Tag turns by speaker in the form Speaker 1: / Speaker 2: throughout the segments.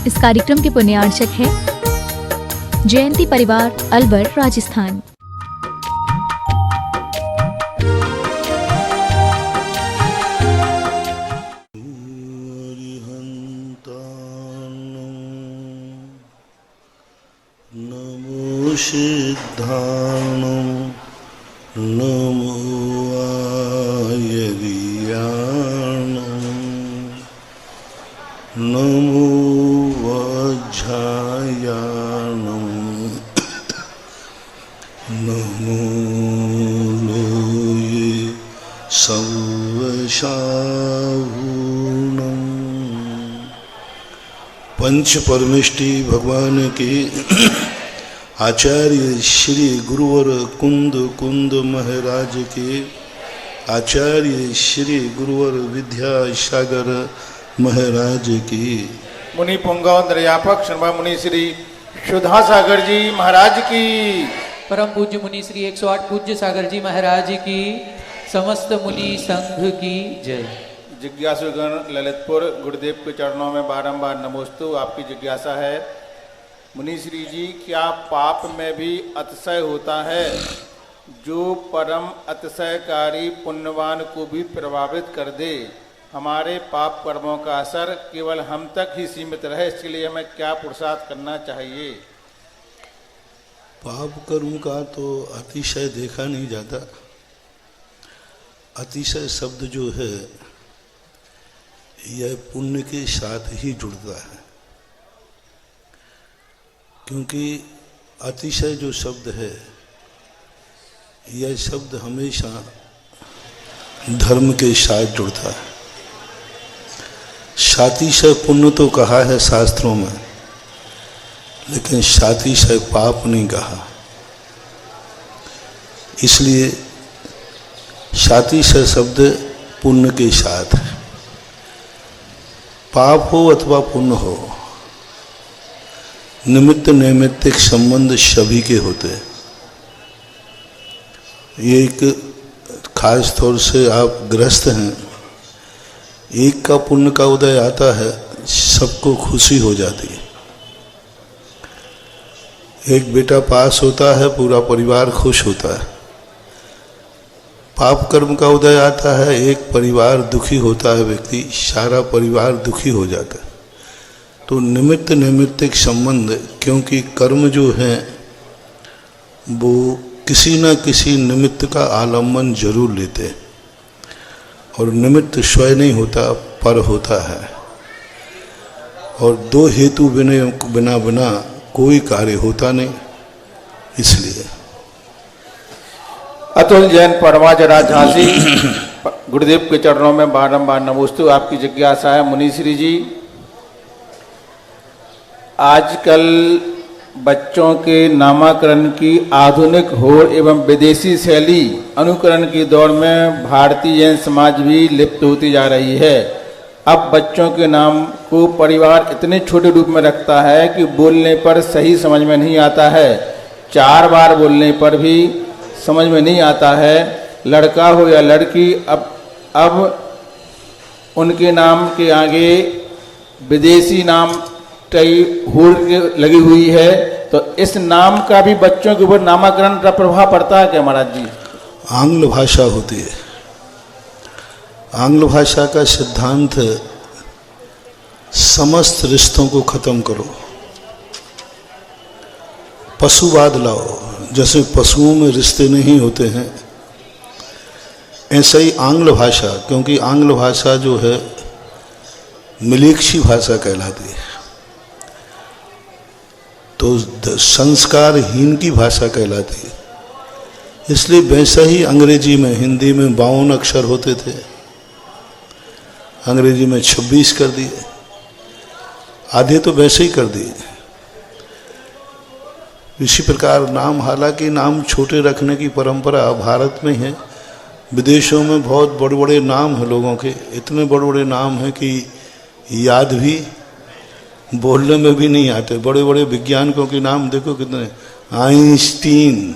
Speaker 1: इस कार्यक्रम के पुण्यार्चक है जयंती परिवार, अलवर, राजस्थान।
Speaker 2: नमो सिद्धाणं नमो आयर्याणं नमो वज्रायाणं नमो लोये सर्वशाहुणं। पंच परमेष्टि भगवान के आचार्य श्री गुरुवर कुंद महाराज के आचार्य श्री गुरुवर विद्यासागर महाराज की
Speaker 3: मुनि पुंगव दर्यापक शर्मा मुनि श्री सुधा सागर जी महाराज की
Speaker 4: परम पूज्य मुनि श्री 108 पूज्य सागर जी महाराज की समस्त मुनि संघ की जय।
Speaker 3: जिज्ञासुगण ललितपुर गुरुदेव के चरणों में बारंबार नमोस्तु। आपकी जिज्ञासा है मुनि श्री जी, क्या पाप में भी अतिशय होता है जो परम अतिशयकारी पुण्यवान को भी प्रभावित कर दे? हमारे पाप कर्मों का असर केवल हम तक ही सीमित रहे, इसके लिए हमें क्या पुरुषार्थ करना चाहिए?
Speaker 2: पाप कर्म का तो अतिशय देखा नहीं जाता। अतिशय शब्द जो है यह पुण्य के साथ ही जुड़ता है, क्योंकि अतिशय जो शब्द है यह शब्द हमेशा धर्म के साथ जुड़ता है। सातिशय पुण्य तो कहा है शास्त्रों में, लेकिन सातिशय पाप नहीं कहा। इसलिए सातिशय शब्द पुण्य के साथ है। पाप हो अथवा पुण्य हो, निमित्त नैमित्तिक संबंध सभी के होते हैं। ये एक खास तौर से आप गृहस्थ हैं, एक का पुण्य का उदय आता है, सबको खुशी हो जाती है। एक बेटा पास होता है, पूरा परिवार खुश होता है। पाप कर्म का उदय आता है, एक परिवार दुखी होता है, व्यक्ति सारा परिवार दुखी हो जाता है। तो निमित्त नैमित्तिक संबंध, क्योंकि कर्म जो है वो किसी न किसी निमित्त का आलम्बन जरूर लेते हैं, और निमित्त स्वयं नहीं होता, पर होता है। और दो हेतु बिना कोई कार्य होता नहीं। इसलिए
Speaker 3: अतुल जैन परमाजरा झांसी गुरुदेव के चरणों में बारंबार नमोस्तु। आपकी जिज्ञासा है मुनि श्री जी, आजकल बच्चों के नामकरण की आधुनिक होड़ एवं विदेशी शैली अनुकरण की दौड़ में भारतीय जैन समाज भी लिप्त होती जा रही है। अब बच्चों के नाम को परिवार इतने छोटे रूप में रखता है कि बोलने पर सही समझ में नहीं आता है, 4 बार बोलने पर भी समझ में नहीं आता है। लड़का हो या लड़की, अब उनके नाम के आगे विदेशी नाम कई होड़ लगी हुई है, तो इस नाम का भी बच्चों के ऊपर नामकरण का प्रभाव पड़ता है क्या महाराज जी?
Speaker 2: आंग्ल भाषा होती है। आंग्ल भाषा का सिद्धांत समस्त रिश्तों को खत्म करो, पशुवाद लाओ। जैसे पशुओं में रिश्ते नहीं होते हैं, ऐसा ही आंग्ल भाषा, क्योंकि आंग्ल भाषा जो है मिलेक्षी भाषा कहलाती है, तो संस्कारहीन की भाषा कहलाती है। इसलिए वैसा ही अंग्रेजी में, हिंदी में 52 अक्षर होते थे, अंग्रेजी में 26 कर दिए, आधे तो वैसे ही कर दिए। इसी प्रकार नाम, हालांकि नाम छोटे रखने की परंपरा भारत में है, विदेशों में बहुत बड़े बड़े नाम हैं लोगों के, इतने बड़े बड़े नाम हैं कि याद भी, बोलने में भी नहीं आते। बड़े बड़े वैज्ञानिकों के नाम देखो कितने, आइंस्टीन,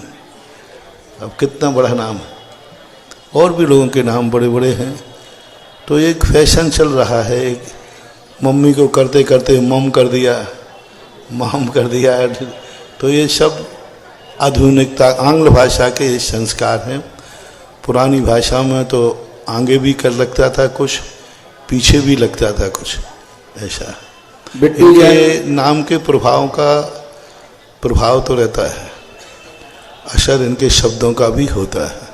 Speaker 2: अब कितना बड़ा नाम है, और भी लोगों के नाम बड़े बड़े हैं। तो एक फैशन चल रहा है, एक मम्मी को करते करते मम कर दिया, माम कर दिया। तो ये सब आधुनिकता, आंग्ल भाषा के संस्कार हैं। पुरानी भाषा में तो आगे भी कर लगता था कुछ, पीछे भी लगता था कुछ, ऐसा।
Speaker 3: बिट्टू
Speaker 2: इनके
Speaker 3: जैन
Speaker 2: नाम के प्रभाव का प्रभाव तो रहता है, असर इनके शब्दों का भी होता है।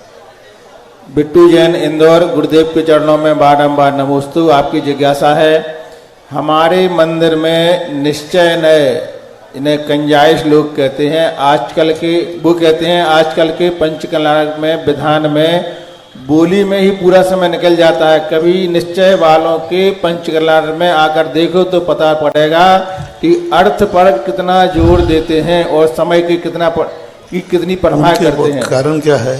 Speaker 3: बिट्टू जैन इंदौर, गुरुदेव के चरणों में बारंबार नमोस्तु। आपकी जिज्ञासा है, हमारे मंदिर में निश्चय नए, इन्हें कंजाइश लोग कहते हैं, आजकल के वो कहते हैं आजकल के पंचकला में, विधान में, बोली में ही पूरा समय निकल जाता है। कभी निश्चय वालों के पंचकला में आकर देखो तो पता पड़ेगा कि अर्थ पर कितना जोर देते हैं और समय की कितनी परवाह करते हैं।
Speaker 2: कारण क्या है?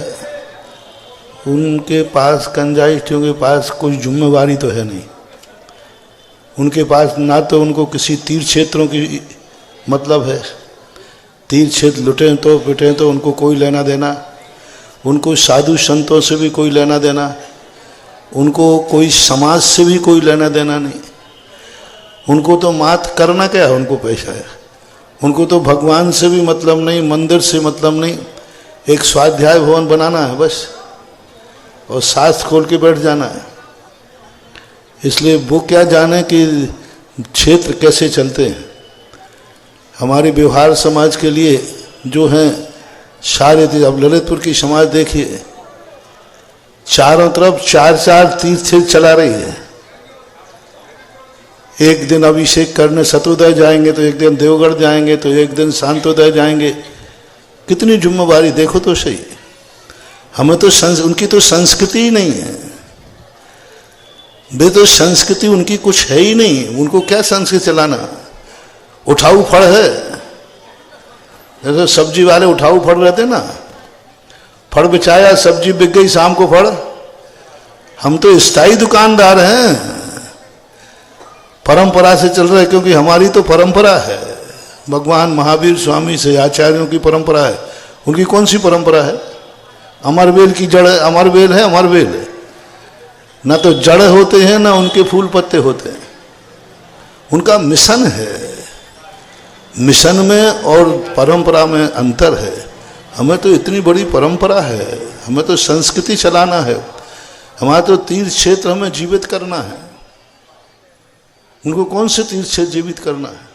Speaker 2: उनके पास कंजाइस्टियों के पास कोई जिम्मेवारी तो है नहीं। उनके पास ना तो उनको किसी तीर्थ क्षेत्रों की मतलब है, तीर्थ क्षेत्र लुटे तो पिटे तो उनको कोई लेना देना, उनको साधु संतों से भी कोई लेना देना, उनको कोई समाज से भी कोई लेना देना नहीं। उनको तो मात करना क्या है, उनको पैसा है। उनको तो भगवान से भी मतलब नहीं, मंदिर से मतलब नहीं, एक स्वाध्याय भवन बनाना है बस, और शास्त्र खोल के बैठ जाना है। इसलिए वो क्या जाने कि क्षेत्र कैसे चलते हैं। हमारे व्यवहार समाज के लिए जो हैं सारे, अब ललितपुर की समाज देखिए, चारों तरफ चार चार तीर्थ चला रही है। एक दिन अभिषेक करने सतोदय जाएंगे, तो एक दिन देवगढ़ जाएंगे, तो एक दिन शांतोदय जाएंगे। कितनी जिम्मेवारी देखो तो सही। हमें तो उनकी तो संस्कृति ही नहीं है। वे तो संस्कृति उनकी कुछ है ही नहीं। उनको क्या संस्कृति चलाना? उठाऊ फड़ है, जैसे सब्जी वाले उठाऊ फड़ रहते ना, फड़ बिछाया, सब्जी बिक गई, शाम को फड़। हम तो स्थायी दुकानदार हैं, परंपरा से चल रहे, क्योंकि हमारी तो परंपरा है। भगवान महावीर स्वामी से आचार्यों की परंपरा है। उनकी कौन सी परंपरा है? अमरवेल की जड़, अमरवेल है, अमरवेल है। ना तो जड़ होते हैं ना उनके फूल पत्ते होते हैं। उनका मिशन है। मिशन में और परंपरा में अंतर है। हमें तो इतनी बड़ी परंपरा है, हमें तो संस्कृति चलाना है, हमारा तो तीर्थ क्षेत्र हमें जीवित करना है। उनको कौन से तीर्थ क्षेत्र जीवित करना है?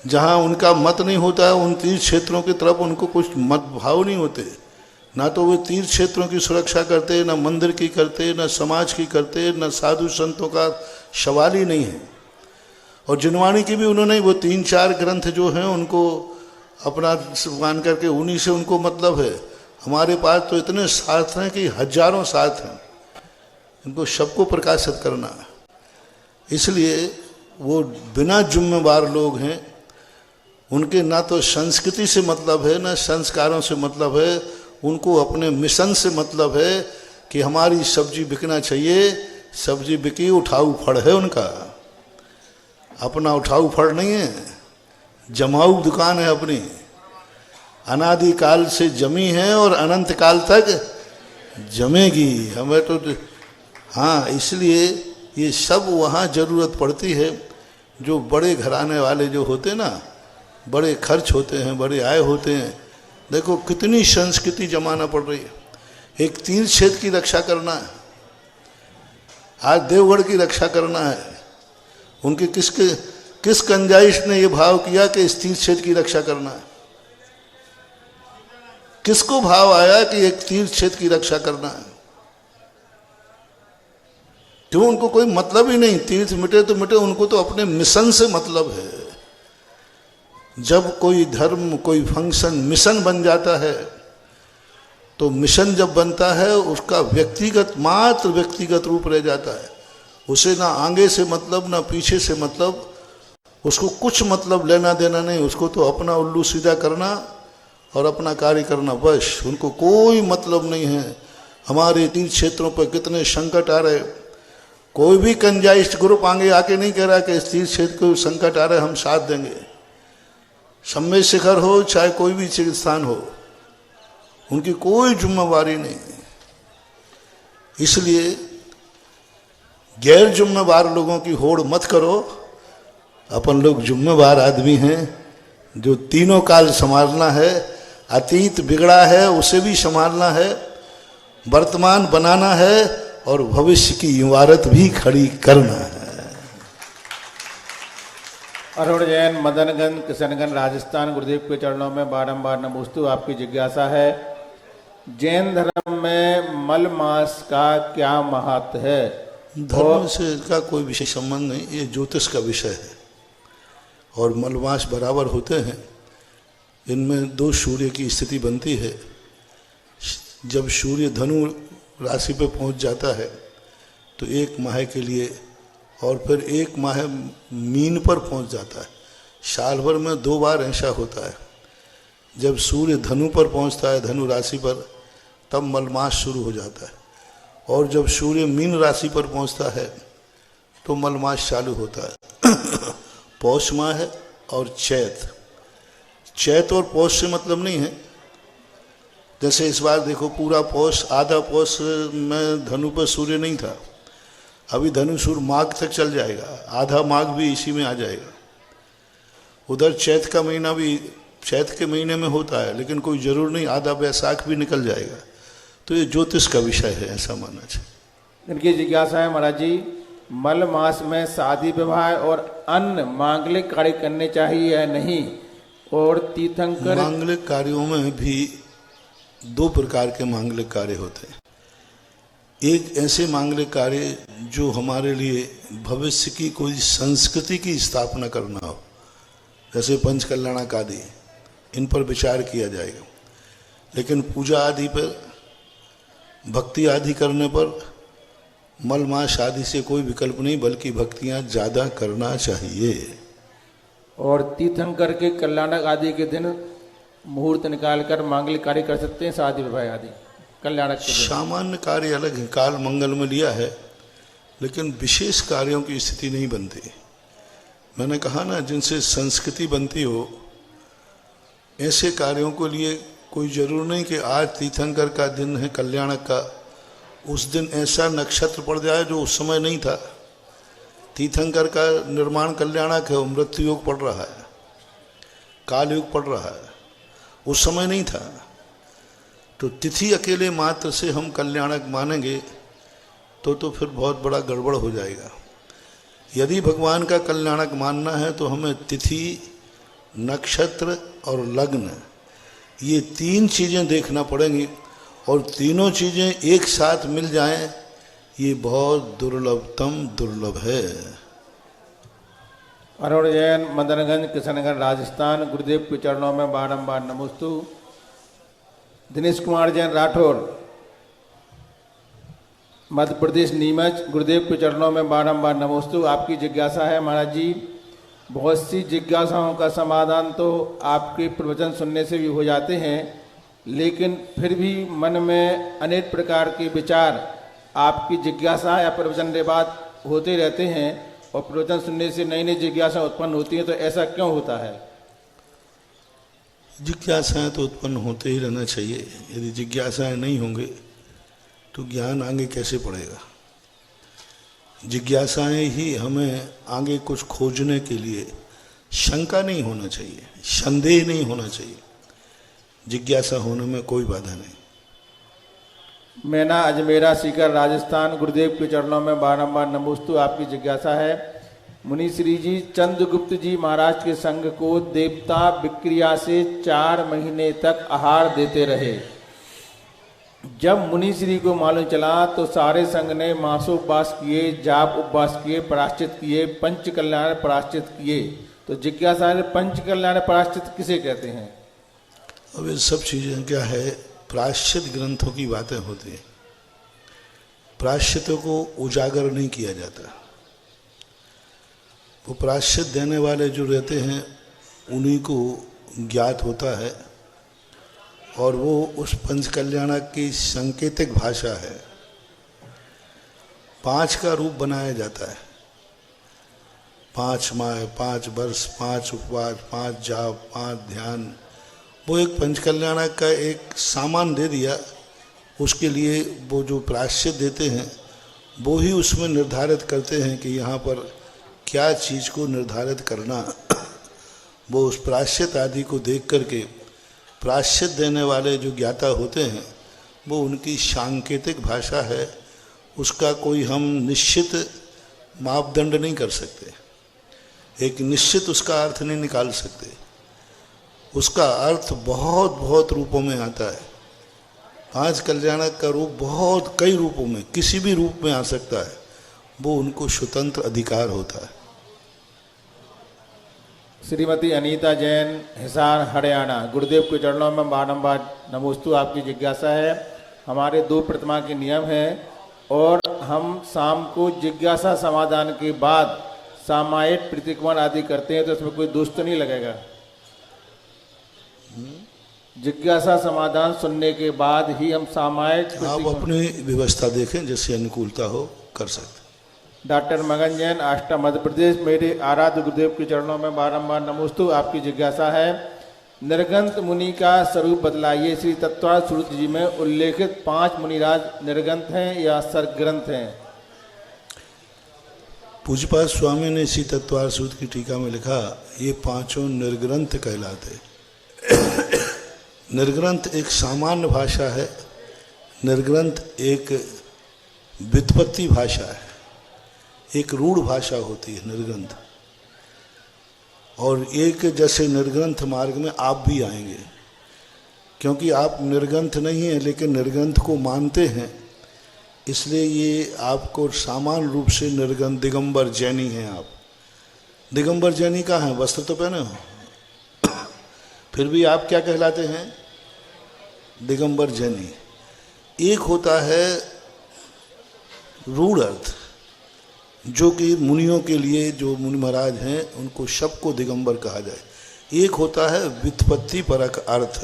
Speaker 2: जहाँ उनका मत नहीं होता है, उन तीर्थ क्षेत्रों की तरफ उनको कुछ मत भाव नहीं होते। ना तो वे तीर्थ क्षेत्रों की सुरक्षा करते, ना मंदिर की करते, ना समाज की करते, ना साधु संतों का सवाल ही नहीं है। और जिनवाणी की भी उन्होंने वो 3-4 ग्रंथ जो हैं उनको अपना मान करके उन्हीं से उनको मतलब है। हमारे पास तो इतने शास्त्र हैं कि हजारों शास्त्र हैं, इनको सबको प्रकाशित करना है। इसलिए वो बिना जिम्मेवार लोग हैं। उनके ना तो संस्कृति से मतलब है, ना संस्कारों से मतलब है। उनको अपने मिशन से मतलब है कि हमारी सब्जी बिकना चाहिए। सब्जी बिकी, उठाऊ फड़ है उनका, अपना उठाऊ फड़ नहीं है, जमाऊ दुकान है अपनी। अनादि काल से जमी है और अनंत काल तक जमेगी। हमें तो हाँ, इसलिए ये सब वहाँ ज़रूरत पड़ती है। जो बड़े घराने वाले जो होते ना, बड़े खर्च होते हैं, बड़े आय होते हैं। देखो कितनी संस्कृति जमाना पड़ रही है। एक तीर्थ क्षेत्र की रक्षा करना है, आज देवगढ़ की रक्षा करना है। उनके किस कंजाइश ने ये भाव किया कि इस तीर्थ क्षेत्र की रक्षा करना है? किसको भाव आया कि एक तीर्थ क्षेत्र की रक्षा करना है? क्यों? उनको कोई मतलब ही नहीं। तीर्थ मिटे तो मिटे, उनको तो अपने मिशन से मतलब है। जब कोई धर्म, कोई फंक्शन मिशन बन जाता है, तो मिशन जब बनता है उसका व्यक्तिगत, मात्र व्यक्तिगत रूप रह जाता है। उसे ना आगे से मतलब, ना पीछे से मतलब, उसको कुछ मतलब लेना देना नहीं। उसको तो अपना उल्लू सीधा करना और अपना कार्य करना, बस। उनको कोई मतलब नहीं है। हमारे तीर्थ क्षेत्रों पर कितने संकट आ रहे, कोई भी कंजाइस्ट ग्रुप आगे आके नहीं कह रहा कि इस तीर्थ क्षेत्र को संकट आ रहा है, हम साथ देंगे। सम्मेद शिखर हो चाहे कोई भी स्थान हो, उनकी कोई जिम्मेवारी नहीं। इसलिए गैर जिम्मेवार लोगों की होड़ मत करो। अपन लोग जिम्मेवार आदमी हैं, जो तीनों काल संभालना है। अतीत बिगड़ा है उसे भी संभालना है, वर्तमान बनाना है और भविष्य की इमारत भी खड़ी करना है।
Speaker 3: अरुण जैन, मदनगंज, किशनगंज, राजस्थान। गुरुदेव के चरणों में बारंबार नमोस्तु। आपकी जिज्ञासा है, जैन धर्म में मल मास का क्या महत्व है?
Speaker 2: धर्म से इसका कोई विशेष संबंध नहीं, ये ज्योतिष का विषय है और मलमास बराबर होते हैं। इनमें दो सूर्य की स्थिति बनती है। जब सूर्य धनु राशि पे पहुंच जाता है तो एक माह के लिए, और फिर एक माह मीन पर पहुंच जाता है। साल भर में 2 बार ऐसा होता है। जब सूर्य धनु पर पहुंचता है, धनु राशि पर, तब मलमास शुरू हो जाता है। और जब सूर्य मीन राशि पर पहुंचता है तो मलमास चालू होता है। पौष माह है और चैत। चैत और पौष से मतलब नहीं है। जैसे इस बार देखो, पूरा पौष, आधा पौष में धनु पर सूर्य नहीं था। अभी धनु सूर्य माघ तक चल जाएगा, आधा माघ भी इसी में आ जाएगा। उधर चैत का महीना भी चैत के महीने में होता है, लेकिन कोई जरूर नहीं, आधा बैसाख भी निकल जाएगा। तो ये ज्योतिष का विषय है, ऐसा मानना चाहिए।
Speaker 3: इनकी जिज्ञासा है महाराज जी, मल मास में शादी विवाह और अन्य मांगलिक कार्य करने चाहिए या नहीं? और तीर्थंकर,
Speaker 2: मांगलिक कार्यों में भी 2 प्रकार के मांगलिक कार्य होते हैं। एक ऐसे मांगलिक कार्य जो हमारे लिए भविष्य की कोई संस्कृति की स्थापना करना हो, जैसे पंचकल्याणक आदि, इन पर विचार किया जाएगा। लेकिन पूजा आदि पर, भक्ति आदि करने पर मलमास आदि से कोई विकल्प नहीं, बल्कि भक्तियां ज़्यादा करना चाहिए।
Speaker 3: और तीर्थंकर के कल्याणक आदि के दिन मुहूर्त निकालकर मांगलिक कार्य कर सकते हैं, शादी विवाह आदि कल्याणक के दिन।
Speaker 2: सामान्य कार्य अलग है, काल मंगल में लिया है, लेकिन विशेष कार्यों की स्थिति नहीं बनती। मैंने कहा ना, जिनसे संस्कृति बनती हो, ऐसे कार्यों को लिए कोई जरूर नहीं कि आज तीर्थंकर का दिन है कल्याणक का, उस दिन ऐसा नक्षत्र पड़ जाए जो उस समय नहीं था। तीर्थंकर का निर्माण कल्याणक है, मृत्यु योग पड़ रहा है, काल युग पड़ रहा है, उस समय नहीं था। तो तिथि अकेले मात्र से हम कल्याणक मानेंगे तो फिर बहुत बड़ा गड़बड़ हो जाएगा। यदि भगवान का कल्याणक मानना है तो हमें तिथि, नक्षत्र और लग्न, ये 3 चीज़ें देखना पड़ेंगी। और तीनों चीज़ें एक साथ मिल जाएं, ये बहुत दुर्लभतम दुर्लभ है।
Speaker 3: अरुण जैन, मदनगंज, किशनगंज, राजस्थान। गुरुदेव के चरणों में बारंबार नमोस्तु। दिनेश कुमार जैन राठौर, मध्य प्रदेश, नीमच। गुरुदेव के चरणों में बारंबार नमोस्तु। आपकी जिज्ञासा है महाराज जी, बहुत सी जिज्ञासाओं का समाधान तो आपके प्रवचन सुनने से भी हो जाते हैं, लेकिन फिर भी मन में अनेक प्रकार के विचार आपकी जिज्ञासा या प्रवचन के बाद होते रहते हैं, और प्रवचन सुनने से नई नई जिज्ञासा उत्पन्न होती हैं। तो ऐसा क्यों होता है?
Speaker 2: जिज्ञासाएं तो उत्पन्न होते ही रहना चाहिए। यदि जिज्ञासाएं नहीं होंगे तो ज्ञान आगे कैसे पड़ेगा? जिज्ञासाएं ही हमें आगे कुछ खोजने के लिए, शंका नहीं होना चाहिए, संदेह नहीं होना चाहिए। जिज्ञासा होने में कोई बाधा नहीं।
Speaker 3: मैना, अजमेरा, सीकर, राजस्थान। गुरुदेव के चरणों में बारंबार नमोस्तु। आपकी जिज्ञासा है, मुनि श्री जी चंद्रगुप्त जी महाराज के संघ को देवता विक्रिया से 4 महीने तक आहार देते रहे। जब मुनि श्री को मालूम चला तो सारे संघ ने मासोपवास किए, जाप उपवास किए, प्रायश्चित किए, पंच कल्याण प्रायश्चित किए। तो जिज्ञासा है, पंच कल्याण प्रायश्चित किसे कहते हैं?
Speaker 2: अब ये सब चीज़ें क्या है, प्रायश्चित ग्रंथों की बातें होती हैं। प्रायश्चितों को उजागर नहीं किया जाता। वो प्रायश्चित देने वाले जो रहते हैं उन्हीं को ज्ञात होता है, और वो उस पंच कल्याणक की सांकेतिक भाषा है। 5 का रूप बनाया जाता है, 5 माह, 5 वर्ष, 5 उपवास, 5 जाप, 5 ध्यान। वो एक पंचकल्याणक का एक सामान दे दिया। उसके लिए वो जो प्रायश्चित देते हैं वो ही उसमें निर्धारित करते हैं कि यहाँ पर क्या चीज़ को निर्धारित करना। वो उस प्रायश्चित आदि को देख करके प्रायश्चित देने वाले जो ज्ञाता होते हैं वो उनकी सांकेतिक भाषा है, उसका कोई हम निश्चित मापदंड नहीं कर सकते, एक निश्चित उसका अर्थ नहीं निकाल सकते। उसका अर्थ बहुत बहुत रूपों में आता है। पांच कल्याणक का रूप बहुत कई रूपों में किसी भी रूप में आ सकता है, वो उनको स्वतंत्र अधिकार होता है।
Speaker 3: श्रीमती अनीता जैन, हिसार, हरियाणा। गुरुदेव के चरणों में बारंबार नमोस्तु। आपकी जिज्ञासा है, हमारे 2 प्रतिमा के नियम हैं और हम शाम को जिज्ञासा समाधान के बाद सामायिक प्रतिक्रमण आदि करते हैं, तो इसमें कोई दोष तो नहीं लगेगा? जिज्ञासा समाधान सुनने के बाद ही हम सामायिक
Speaker 2: आप अपनी व्यवस्था देखें, जैसे अनुकूलता हो कर सकते।
Speaker 3: डॉक्टर मगन जैन, आष्टा, मध्य प्रदेश। मेरे आराध्य गुरुदेव के चरणों में बारंबार नमोस्तु। आपकी जिज्ञासा है, निर्गंत मुनि का स्वरूप बदलाइए। श्री तत्वार्थ सूत्र जी में उल्लेखित 5 मुनिराज निर्गंत हैं या सर्गग्रंथ हैं?
Speaker 2: पूज्यपाद स्वामी ने इसी तत्वार्थ सूत्र की टीका में लिखा, ये 5 निर्ग्रंथ कहलाते। निर्ग्रंथ एक सामान्य भाषा है, निर्ग्रंथ एक व्युत्पत्ति भाषा है, एक रूढ़ भाषा होती है निर्ग्रंथ। और एक जैसे निर्ग्रंथ मार्ग में आप भी आएंगे, क्योंकि आप निर्ग्रंथ नहीं हैं लेकिन निर्ग्रंथ को मानते हैं, इसलिए ये आपको सामान्य रूप से निर्ग्रंथ दिगंबर जैनी हैं आप। दिगंबर जैनी कहाँ हैं? वस्त्र तो पहने हो, फिर भी आप क्या कहलाते हैं? दिगंबर जैनी। एक होता है रूढ़ अर्थ, जो कि मुनियों के लिए, जो मुनि महाराज हैं उनको सबको दिगंबर कहा जाए। एक होता है व्युत्पत्ति परक अर्थ,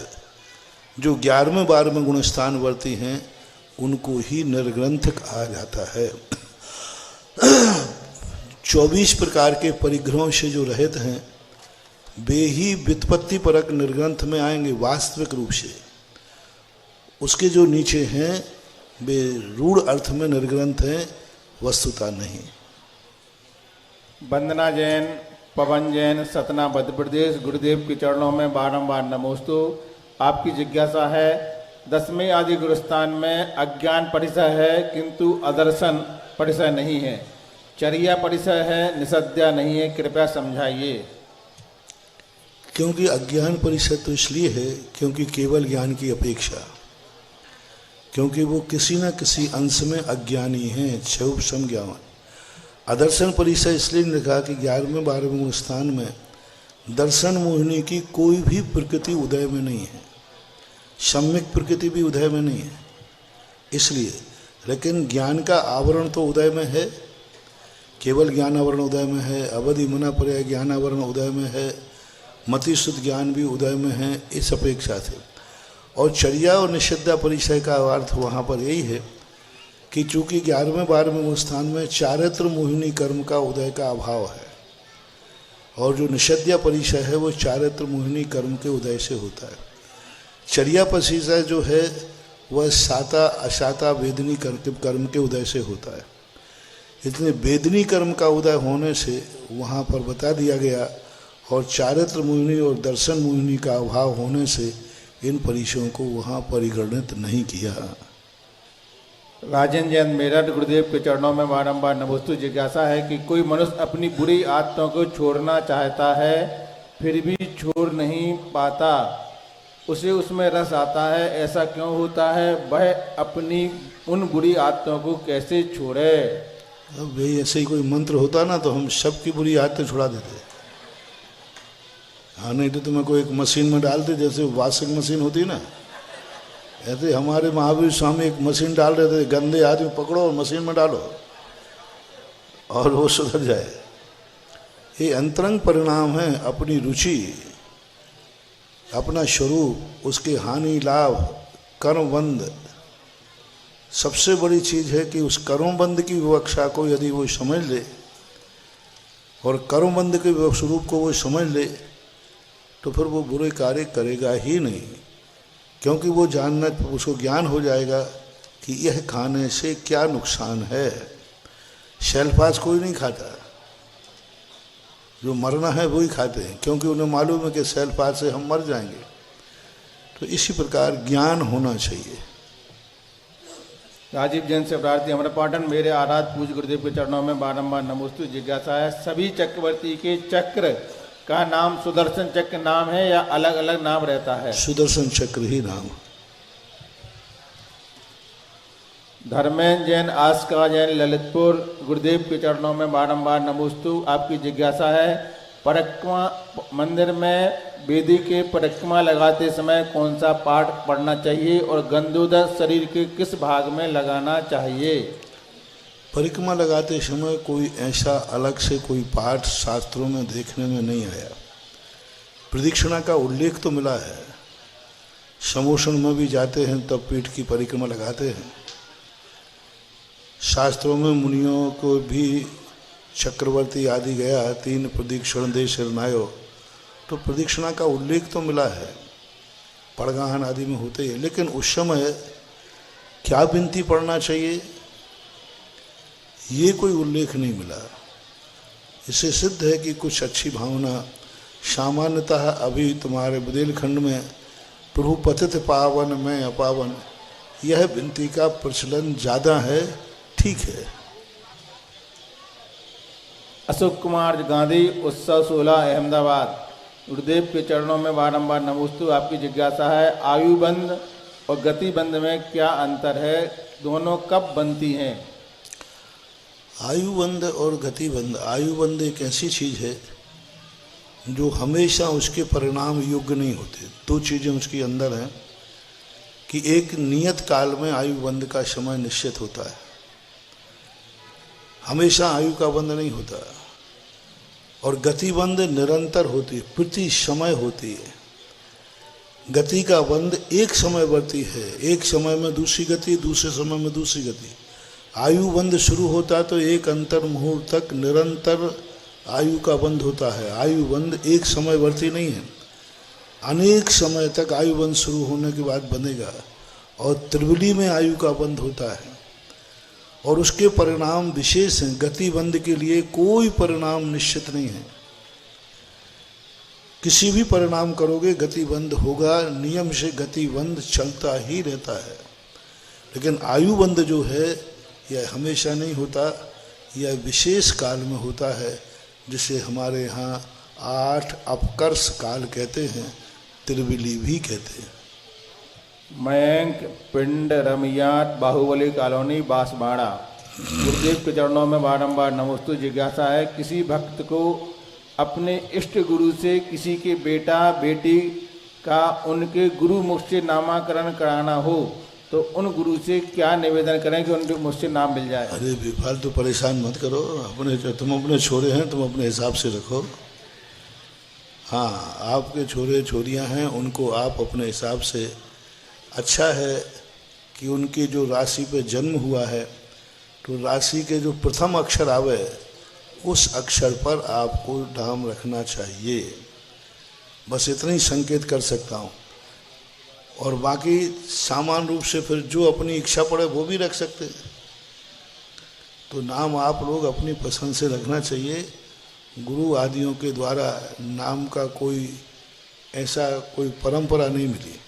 Speaker 2: जो 11वें 12वें गुणस्थानवर्ती हैं उनको ही निर्ग्रंथ कहा जाता है। 24 प्रकार के परिग्रहों से जो रहित हैं वे ही व्युत्पत्ति परक निर्ग्रंथ में आएंगे वास्तविक रूप से। उसके जो नीचे हैं वे रूढ़ अर्थ में निर्ग्रंथ हैं, वस्तुता नहीं।
Speaker 3: वंदना जैन, पवन जैन, सतना, मध्य प्रदेश। गुरुदेव के चरणों में बारंबार नमोस्तु। आपकी जिज्ञासा है, 10वें आदि गुरुस्थान में अज्ञान परिसय है किंतु अदर्शन परिसय नहीं है, चर्या परिसय है, निषद्या नहीं है, कृपया समझाइए।
Speaker 2: क्योंकि अज्ञान परिसय तो इसलिए है क्योंकि केवल ज्ञान की अपेक्षा, क्योंकि वो किसी न किसी अंश में अज्ञानी हैं, क्षोभ समज्ञान। अदर्शन परिसय इसलिए लिखा कि 11वें 12वें स्थान में दर्शन मोहिनी की कोई भी प्रकृति उदय में नहीं है, सम्यक प्रकृति भी उदय में नहीं है, इसलिए। लेकिन ज्ञान का आवरण तो उदय में है, केवल ज्ञान आवरण उदय में है, अवधि मना पर्याय ज्ञान आवरण उदय में है, मति शुद्ध ज्ञान भी उदय में है, इस अपेक्षा से। और चर्या और निषिद्धा परिचय का अर्थ वहाँ पर यही है कि चूँकि 11वें 12वें स्थान में चारित्र मोहिनी कर्म का उदय का अभाव है, और जो निषद्या परिचय है वो चारित्र मोहिनी कर्म के उदय से होता है। चर्या परिचय जो है वह साता अशाता वेदनी कर्म के उदय से होता है। इसलिए वेदनी कर्म का उदय होने से वहाँ पर बता दिया गया, और चारित्र मोहिनी और दर्शन मोहिनी का अभाव होने से इन परिचयों को वहाँ परिगणित नहीं किया।
Speaker 3: राजन जैन, मेरठ। गुरुदेव के चरणों में बारंबार नमोस्तु। जिज्ञासा है कि कोई मनुष्य अपनी बुरी आदतों को छोड़ना चाहता है फिर भी छोड़ नहीं पाता, उसे उसमें रस आता है, ऐसा क्यों होता है? वह अपनी उन बुरी आदतों को कैसे छोड़े?
Speaker 2: अब भाई ऐसे ही कोई मंत्र होता ना तो हम सबकी बुरी आदतें छुड़ा देते। हाँ, नहीं तो तुम्हें कोई एक मशीन में डाल दे, जैसे वॉशिंग मशीन होती है ना, ऐसे हमारे महावीर स्वामी एक मशीन डाल रहे थे, गंदे आदमी पकड़ो और मशीन में डालो और वो सुधर जाए। ये अंतरंग परिणाम है, अपनी रुचि, अपना स्वरूप, उसके हानि लाभ, कर्मबंध। सबसे बड़ी चीज़ है कि उस कर्मबंध की विवक्षा को यदि वो समझ ले और कर्मबंध के स्वरूप को वो समझ ले तो फिर वो बुरे कार्य करेगा ही नहीं, क्योंकि वो जानना, उसको ज्ञान हो जाएगा कि यह खाने से क्या नुकसान है। शैलफास कोई नहीं खाता, जो मरना है वही खाते हैं, क्योंकि उन्हें मालूम है कि शैलफास से हम मर जाएंगे। तो इसी प्रकार ज्ञान होना चाहिए।
Speaker 3: राजीव जैन से प्रार्थी हमारा पाटन, मेरे आराध पूज्य गुरुदेव के चरणों में बारंबार नमोस्तु। जिज्ञासा है, सभी चक्रवर्ती के चक्र का नाम सुदर्शन चक्र नाम है या अलग अलग नाम रहता है?
Speaker 2: सुदर्शन चक्र ही नाम।
Speaker 3: धर्मेंद्र जैन, आस्का जैन, ललितपुर, गुरुदेव के चरणों में बारंबार नमोस्तु। आपकी जिज्ञासा है, परिक्रमा मंदिर में वेदी के परिक्रमा लगाते समय कौन सा पाठ पढ़ना चाहिए और गंधोदक शरीर के किस भाग में लगाना चाहिए?
Speaker 2: परिक्रमा लगाते समय कोई ऐसा अलग से कोई पाठ शास्त्रों में देखने में नहीं आया। प्रदक्षिणा का उल्लेख तो मिला है, समोषण में भी जाते हैं तब पीठ की परिक्रमा लगाते हैं। शास्त्रों में मुनियों को भी चक्रवर्ती आदि गया 3 प्रदक्षिण दे शरणायो, तो प्रदक्षिणा का उल्लेख तो मिला है, पड़गाहन आदि में होते हैं। लेकिन उस समय क्या विनती पढ़ना चाहिए ये कोई उल्लेख नहीं मिला। इससे सिद्ध है कि कुछ अच्छी भावना सामान्यतः अभी तुम्हारे बुंदेलखंड में प्रभु पतित पावन में अपावन, यह विनती का प्रचलन ज़्यादा है, ठीक है।
Speaker 3: अशोक कुमार गांधी, उत्सव 16, अहमदाबाद, गुरुदेव के चरणों में बारंबार नमोस्तु। आपकी जिज्ञासा है, आयुबंध और गतिबंध में क्या अंतर है, दोनों कब बनती हैं?
Speaker 2: आयुबंध और गतिबंध, आयुबंध एक ऐसी चीज़ है जो हमेशा उसके परिणाम योग्य नहीं होते। 2 चीज़ें उसके अंदर हैं कि एक नियत काल में आयुबंध का समय निश्चित होता है, हमेशा आयु का बंध नहीं होता। और गतिबंध निरंतर होती है, प्रति समय होती है। गति का बंध एक समय बढ़ती है, एक समय में दूसरी गति, दूसरे समय में दूसरी गति। आयु बंध शुरू होता तो एक अंतर मुहूर्त तक निरंतर आयु का बंध होता है। आयु बंध एक समय बढ़ती नहीं है, अनेक समय तक आयु बंध शुरू होने के बाद बंधेगा। और त्रिवली में आयु का बंध होता है और उसके परिणाम विशेष हैं। गतिबंध के लिए कोई परिणाम निश्चित नहीं है, किसी भी परिणाम करोगे गतिबंध होगा, नियम से गतिबंध चलता ही रहता है। लेकिन आयुबंध जो है यह हमेशा नहीं होता, यह विशेष काल में होता है, जिसे हमारे यहाँ 8 अपकर्ष काल कहते हैं, त्रिवली भी कहते हैं।
Speaker 3: मयंक पिंड रमियात, बाहुबली कॉलोनी, बांसवाड़ा, गुरुदेव के चरणों में बारंबार नमोस्तु। जिज्ञासा है, किसी भक्त को अपने इष्ट गुरु से किसी के बेटा बेटी का उनके गुरु मुख से नामकरण कराना हो तो उन गुरु से क्या निवेदन करें कि उनके मुख से नाम मिल जाए?
Speaker 2: अरे बेफालतू परेशान मत करो, तुम अपने छोरे हैं, तुम अपने हिसाब से रखो। हाँ, आपके छोरे छोरियां हैं, उनको आप अपने हिसाब से, अच्छा है कि उनकी जो राशि पे जन्म हुआ है तो राशि के जो प्रथम अक्षर आवे उस अक्षर पर आपको नाम रखना चाहिए। बस इतना ही संकेत कर सकता हूँ। और बाकी सामान्य रूप से फिर जो अपनी इच्छा पड़े वो भी रख सकते हैं। तो नाम आप लोग अपनी पसंद से रखना चाहिए। गुरु आदियों के द्वारा नाम का कोई ऐसा कोई परंपरा नहीं मिली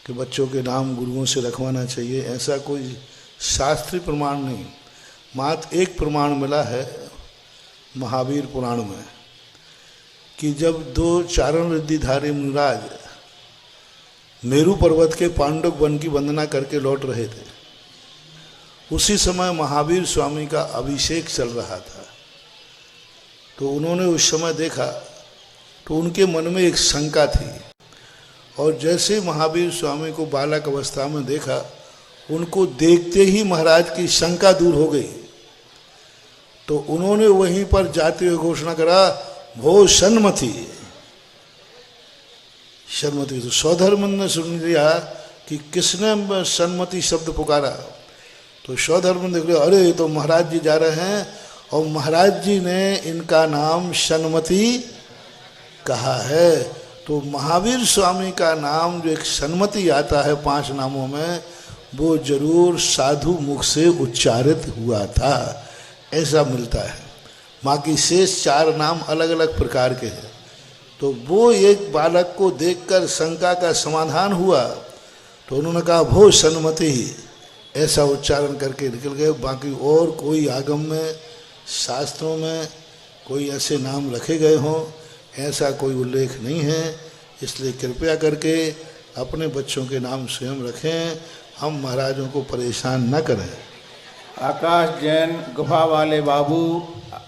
Speaker 2: कि बच्चों के नाम गुरुओं से रखवाना चाहिए, ऐसा कोई शास्त्रीय प्रमाण नहीं। मात्र एक प्रमाण मिला है महावीर पुराण में कि जब 2 चारण रिद्धिधारी मुनिराज मेरू पर्वत के पांडव वन की वंदना करके लौट रहे थे, उसी समय महावीर स्वामी का अभिषेक चल रहा था। तो उन्होंने उस समय देखा तो उनके मन में एक शंका थी, और जैसे महावीर स्वामी को बालक अवस्था में देखा, उनको देखते ही महाराज की शंका दूर हो गई। तो उन्होंने वहीं पर जाते हुए घोषणा करा, भो सन्मति। सन्मति तो सौधर्मन ने सुन लिया कि किसने सन्मति शब्द पुकारा। तो सौधर्मन देख लिया, अरे ये तो महाराज जी जा रहे हैं, और महाराज जी ने इनका नाम सन्मति कहा है। तो महावीर स्वामी का नाम जो एक सन्मति आता है 5 नामों में, वो जरूर साधु मुख से उच्चारित हुआ था। ऐसा मिलता है। बाकी शेष 4 नाम अलग अलग प्रकार के हैं। तो वो एक बालक को देखकर शंका का समाधान हुआ, तो उन्होंने कहा भो सन्मति ही, ऐसा उच्चारण करके निकल गए। बाकी और कोई आगम में, शास्त्रों में कोई ऐसे नाम रखे गए हों, ऐसा कोई उल्लेख नहीं है। इसलिए कृपया करके अपने बच्चों के नाम स्वयं रखें, हम महाराजों को परेशान न करें।
Speaker 3: आकाश जैन गुफा वाले बाबू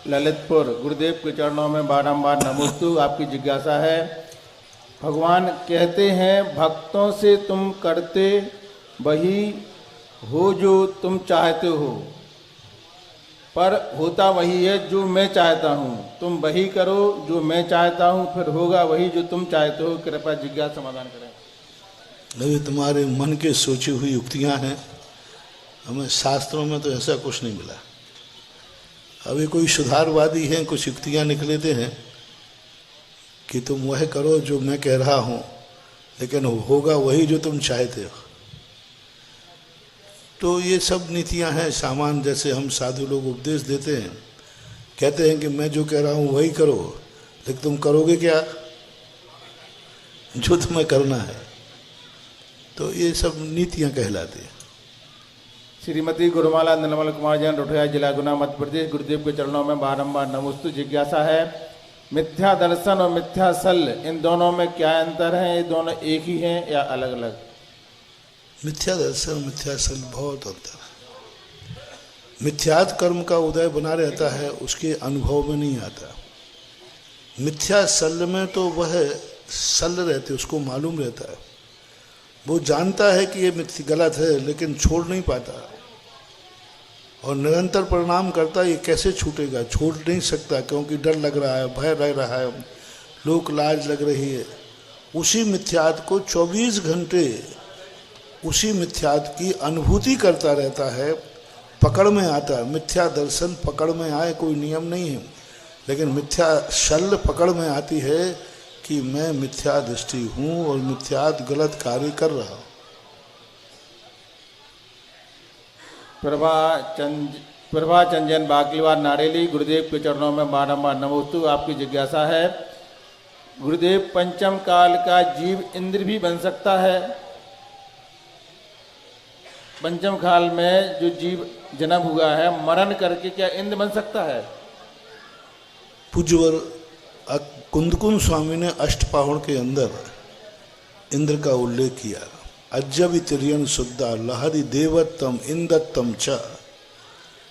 Speaker 3: ललितपुर, गुरुदेव के चरणों में बारंबार नमोस्तु। आपकी जिज्ञासा है, भगवान कहते हैं भक्तों से तुम करते वही हो जो तुम चाहते हो, पर होता वही है जो मैं चाहता हूँ। तुम वही करो जो मैं चाहता हूँ, फिर होगा वही जो तुम चाहते हो। कृपया जिज्ञासा समाधान करें।
Speaker 2: अभी तुम्हारे मन के सोची हुई युक्तियाँ हैं, हमें शास्त्रों में तो ऐसा कुछ नहीं मिला। अभी कोई सुधारवादी हैं, कुछ युक्तियाँ निकलेते हैं कि तुम वह करो जो मैं कह रहा हूँ, लेकिन होगा वही जो तुम चाहते हो। तो ये सब नीतियाँ हैं सामान्य, जैसे हम साधु लोग उपदेश देते हैं, कहते हैं कि मैं जो कह रहा हूँ वही करो, लेकिन तुम करोगे क्या जो तुम्हें करना है। तो ये सब नीतियाँ कहलाती हैं।
Speaker 3: श्रीमती गुरुमाला निर्मल कुमार जैन, रोठिया, जिला गुना, मध्य प्रदेश। गुरुदेव के चरणों में बारंबार नमोस्तु। जिज्ञासा है, मिथ्या दर्शन और मिथ्या सल, इन दोनों में क्या अंतर है? ये दोनों एक ही हैं या अलग अलग?
Speaker 2: मिथ्या दर्शन, मिथ्या सल बहुत अंतर है। मिथ्यात कर्म का उदय बना रहता है, उसके अनुभव में नहीं आता। मिथ्या सल में तो वह सल रहते, उसको मालूम रहता है, वो जानता है कि ये मिथ्या गलत है, लेकिन छोड़ नहीं पाता और निरंतर परिणाम करता। ये कैसे छूटेगा? छोड़ नहीं सकता, क्योंकि डर लग रहा है, भय रह रहा है, लोक लाज लग रही है। उसी मिथ्यात को 24 घंटे उसी मिथ्यात की अनुभूति करता रहता है, पकड़ में आता है। मिथ्या दर्शन पकड़ में आए कोई नियम नहीं है, लेकिन मिथ्या शल्य पकड़ में आती है कि मैं मिथ्या दृष्टि हूँ और मिथ्यात गलत कार्य कर रहा हूँ।
Speaker 3: प्रभा चंदन बागलीवार, नारेली। गुरुदेव के चरणों में बारंबार नमोस्तु। आपकी जिज्ञासा है, गुरुदेव पंचम काल का जीव इंद्र भी बन सकता है? पंचम काल में जो जीव जन्म हुआ है, मरण करके क्या इंद्र बन सकता है?
Speaker 2: पूज्यवर कुंदकुंद स्वामी ने अष्टपाहुण के अंदर इंद्र का उल्लेख किया। अज्जवि तिर्यन शुद्धा लहरी देवत्तम इंदत्तम च,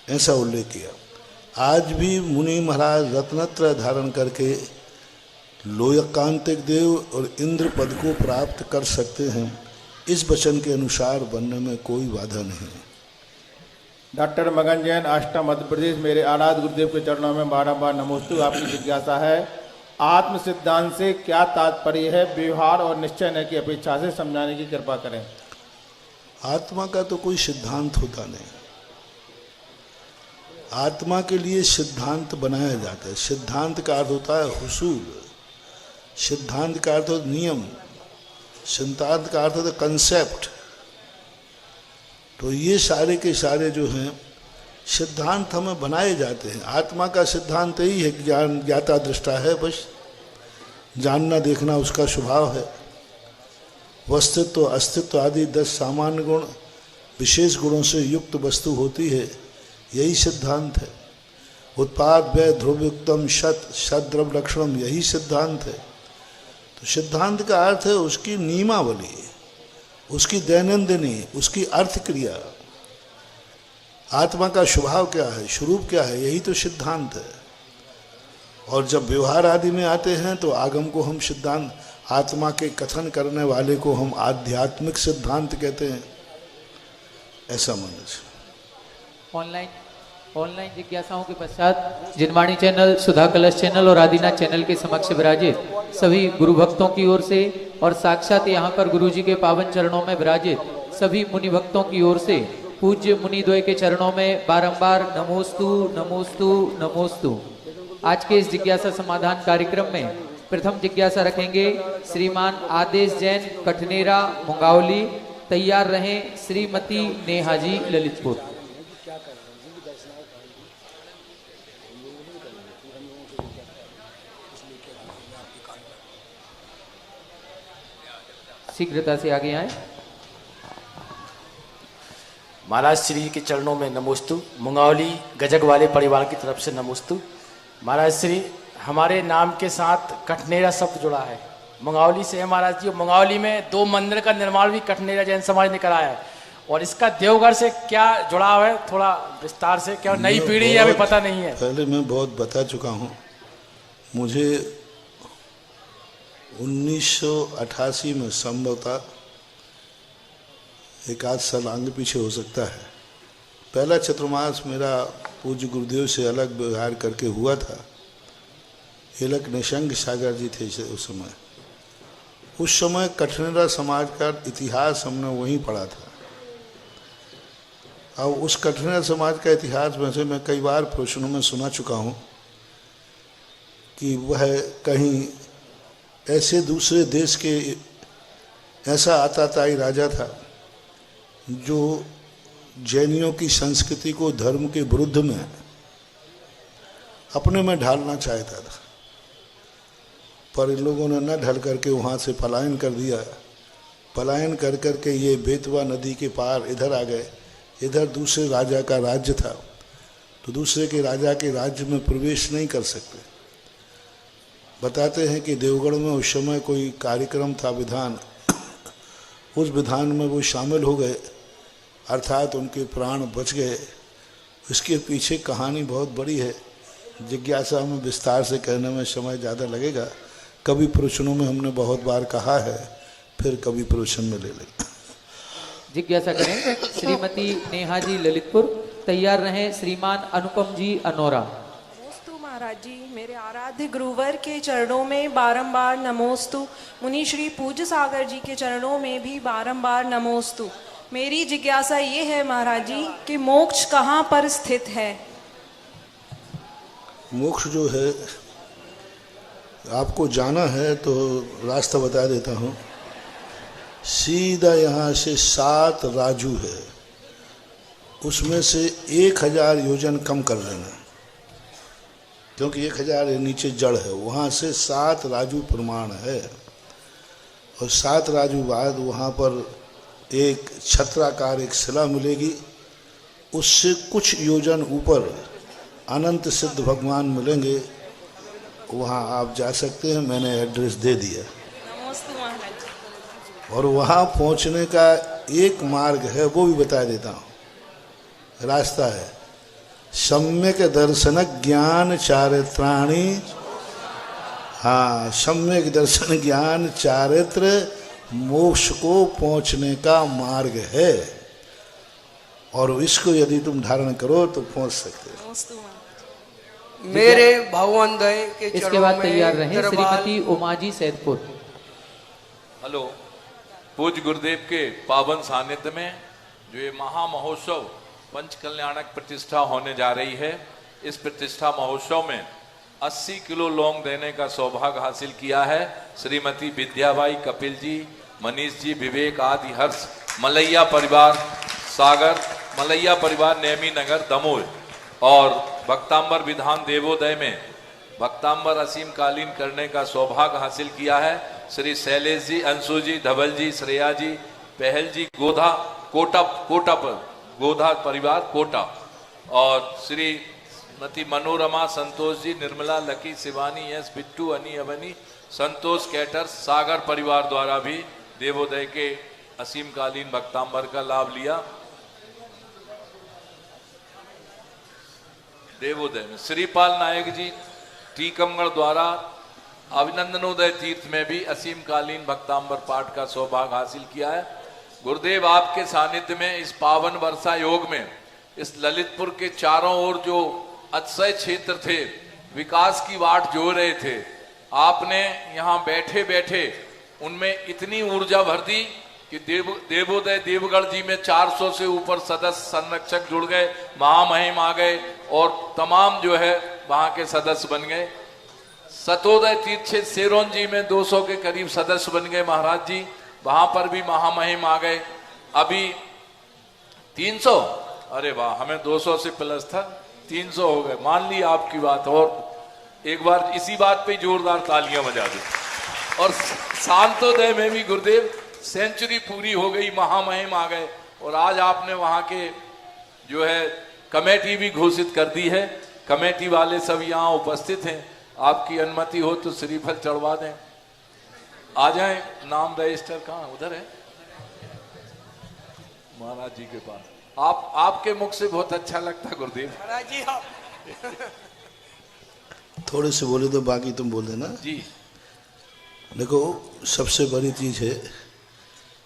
Speaker 2: ऐसा उल्लेख किया। आज भी मुनि महाराज रत्नत्रय धारण करके लोयकांतिक देव और इंद्र पद को प्राप्त कर सकते हैं। इस वचन के अनुसार बनने में कोई बाधा नहीं है।
Speaker 3: डॉक्टर मगन जैन, आष्टा, मध्य प्रदेश। मेरे आराध गुरुदेव के चरणों में बारंबार नमोस्तु। आपकी जिज्ञासा है, आत्म सिद्धांत से क्या तात्पर्य है? व्यवहार और निश्चय न की अपेक्षा से समझाने की कृपा करें।
Speaker 2: आत्मा का तो कोई सिद्धांत होता नहीं। आत्मा के लिए सिद्धांत बनाया जाता है। सिद्धांत का अर्थ होता है हुसूल, सिद्धांत का अर्थ होता है नियम, सिद्धांत का अर्थ होता है कंसेप्ट। तो ये सारे के सारे जो हैं सिद्धांत हमें बनाए जाते हैं। आत्मा का सिद्धांत यही है कि ज्ञान ज्ञाता दृष्टा है, बस जानना देखना उसका स्वभाव है। वस्तुत्व अस्तित्व आदि 10 सामान्य गुण विशेष गुणों से युक्त वस्तु होती है, यही सिद्धांत है। उत्पाद व्यय ध्रुवयुक्तम शत द्रव्य लक्षणम, यही सिद्धांत है। तो सिद्धांत का अर्थ है उसकी नियमावली, उसकी दैनंदिनी, उसकी अर्थ क्रिया। आत्मा का स्वभाव क्या है, स्वरूप क्या है, यही तो सिद्धांत है। और जब व्यवहार आदि में आते हैं तो आगम को हम सिद्धांत, आत्मा के कथन करने वाले को हम आध्यात्मिक सिद्धांत कहते हैं, ऐसा मानना।
Speaker 4: ऑनलाइन जिज्ञासाओं के पश्चात जिनवाणी चैनल, सुधा कलश चैनल और आदिनाथ चैनल के समक्ष विराजित सभी गुरु भक्तों की ओर से और साक्षात यहाँ पर गुरु जी के पावन चरणों में विराजित सभी मुनि भक्तों की ओर से पूज्य मुनिद्वय के चरणों में बारंबार नमोस्तु नमोस्तु नमोस्तु। आज के इस जिज्ञासा समाधान कार्यक्रम में प्रथम जिज्ञासा रखेंगे श्रीमान आदेश जैन, कठनेरा, मुंगावली। तैयार रहें श्रीमती नेहा जी, ललितपुर। शीघ्रता से आगे आए।
Speaker 5: महाराज श्री के चरणों में नमोस्तु। मुंगावली गजग वाले परिवार की तरफ से नमोस्तु। महाराज श्री, हमारे नाम के साथ कठनेरा शब्द जुड़ा है, मुंगावली से है महाराज जी। मुंगावली में 2 मंदिर का निर्माण भी कठनेरा जैन समाज ने कराया है, और इसका देवघर से क्या जुड़ाव है, थोड़ा विस्तार से, क्या नई पीढ़ी है, अभी पता नहीं है।
Speaker 2: पहले मैं बहुत बता चुका हूँ। मुझे 1988 में संभवतः 1 आध साल आगे पीछे हो सकता है, पहला चतुर्मास मेरा पूज्य गुरुदेव से अलग व्यवहार करके हुआ था। हिलक निशंक सागर जी थे उस समय। उस समय कठनेरा समाज का इतिहास हमने वहीं पढ़ा था। अब उस कठनेरा समाज का इतिहास में से मैं कई बार प्रवचनों में सुना चुका हूँ कि वह कहीं ऐसे दूसरे देश के ऐसा आताताई राजा था जो जैनियों की संस्कृति को धर्म के विरुद्ध में अपने में ढालना चाहता था, पर इन लोगों ने न ढल करके वहाँ से पलायन कर दिया। पलायन कर करके ये बेतवा नदी के पार इधर आ गए। इधर दूसरे राजा का राज्य था, तो दूसरे के राजा के राज्य में प्रवेश नहीं कर सकते। बताते हैं कि देवगढ़ में उस समय कोई कार्यक्रम था, विधान, उस विधान में वो शामिल हो गए, अर्थात उनके प्राण बच गए। इसके पीछे कहानी बहुत बड़ी है, जिज्ञासा में विस्तार से कहने में समय ज़्यादा लगेगा। कभी प्रवचनों में हमने बहुत बार कहा है, फिर कभी प्रवचन में ले लेंगे।
Speaker 4: जिज्ञासा करें श्रीमती नेहा जी ललितपुर, तैयार रहें श्रीमान अनुपम जी अनोरा।
Speaker 6: नमोस्तु महाराज जी, मेरे आराध्य गुरुवर के चरणों में बारंबार नमोस्तु। मुनि श्री पूज्य सागर जी के चरणों में भी बारंबार नमोस्तु। मेरी जिज्ञासा ये है महाराज जी कि मोक्ष कहाँ पर स्थित है?
Speaker 2: मोक्ष जो है, आपको जाना है तो रास्ता बता देता हूँ। सीधा यहाँ से 7 राजू है, उसमें से 1000 योजन कम कर लेना, क्योंकि 1000 नीचे जड़ है। वहाँ से 7 राजू प्रमाण है, और 7 राजू बाद वहाँ पर एक छत्राकार एक शिला मिलेगी, उससे कुछ योजन ऊपर अनंत सिद्ध भगवान मिलेंगे। वहाँ आप जा सकते हैं, मैंने एड्रेस दे दिया।
Speaker 6: नमोस्तु महाराज जी।
Speaker 2: और वहाँ पहुँचने का एक मार्ग है, वो भी बता देता हूँ। रास्ता है सम्यक दर्शन ज्ञान चारित्राणी। हाँ, सम्यक दर्शन ज्ञान चारित्र मोक्ष को पहुँचने का मार्ग है, और इसको यदि तुम धारण करो तो पहुँच सकते हो।
Speaker 6: नमोस्तु महाराज।
Speaker 7: मेरे भावोदय के
Speaker 4: इसके
Speaker 7: चरणों
Speaker 4: बाद
Speaker 7: में
Speaker 4: तैयार रहें
Speaker 7: दरबार।
Speaker 4: श्रीमती उमाजी सैदपुर।
Speaker 8: हेलो, पूज्य गुरुदेव के पावन सानिध्य में जो ये महामहोत्सव पंच कल्याणक प्रतिष्ठा होने जा रही है, इस प्रतिष्ठा महोत्सव में 80 किलो लौंग देने का सौभाग्य हासिल किया है श्रीमती विद्याबाई, कपिल जी, मनीष जी, विवेक आदि हर्ष, मलैया परिवार सागर, मलैया परिवार नेमी नगर दमोह, और भक्तांबर विधान देवोदय में भक्तांबर असीम कालीन करने का सौभाग्य हासिल किया है श्री शैलेश जी, अंशु जी, धवल जी, श्रेया जी, पहल जी, गोधा गोधा परिवार कोटा, और श्रीमती मनोरमा, संतोष जी, निर्मला, लकी, शिवानी, यश, बिट्टू, अनी, अवनी, संतोष कैटर सागर परिवार द्वारा भी देवोदय के असीम कालीन भक्तांबर का लाभ लिया। देवोदय में श्रीपाल नायक जी टीकमगढ़ द्वारा अभिनंदनोदय तीर्थ में भी असीम कालीन भक्तांबर पाठ का सौभाग्य हासिल किया है। गुरुदेव आपके सानिध्य में इस पावन वर्षा योग में इस ललितपुर के चारों ओर जो अतिशय क्षेत्र थे, विकास की वाट जो रहे थे, आपने यहाँ बैठे बैठे उनमें इतनी ऊर्जा भर दी कि देवोदय देवगढ़ जी में 400 से ऊपर सदस्य संरक्षक जुड़ गए, महामहिम आ गए, और तमाम जो है वहां के सदस्य बन गए। सतोदय तीर्थ सेरोन जी में 200 के करीब सदस्य बन गए महाराज जी, वहां पर भी महामहिम आ गए। अभी 300, अरे वाह, हमें 200 से प्लस था, 300 हो गए। मान ली आपकी बात, और एक बार इसी बात पे जोरदार तालियां बजा दे। और शांतोदय में भी गुरुदेव सेंचुरी पूरी हो गई, महामहिम आ गए, और आज आपने वहां के जो है कमेटी भी घोषित कर दी है। कमेटी वाले सब यहाँ उपस्थित हैं, आपकी अनुमति हो तो श्रीफल चढ़वा दें। आ जाएं, नाम रजिस्टर कहाँ, उधर है महाराज जी के पास। आपके मुख से बहुत अच्छा लगता गुरुदेव।
Speaker 7: महाराज जी आप
Speaker 2: थोड़े से बोले तो बाकी तुम बोल देना
Speaker 8: जी।
Speaker 2: देखो, सबसे बड़ी चीज़ है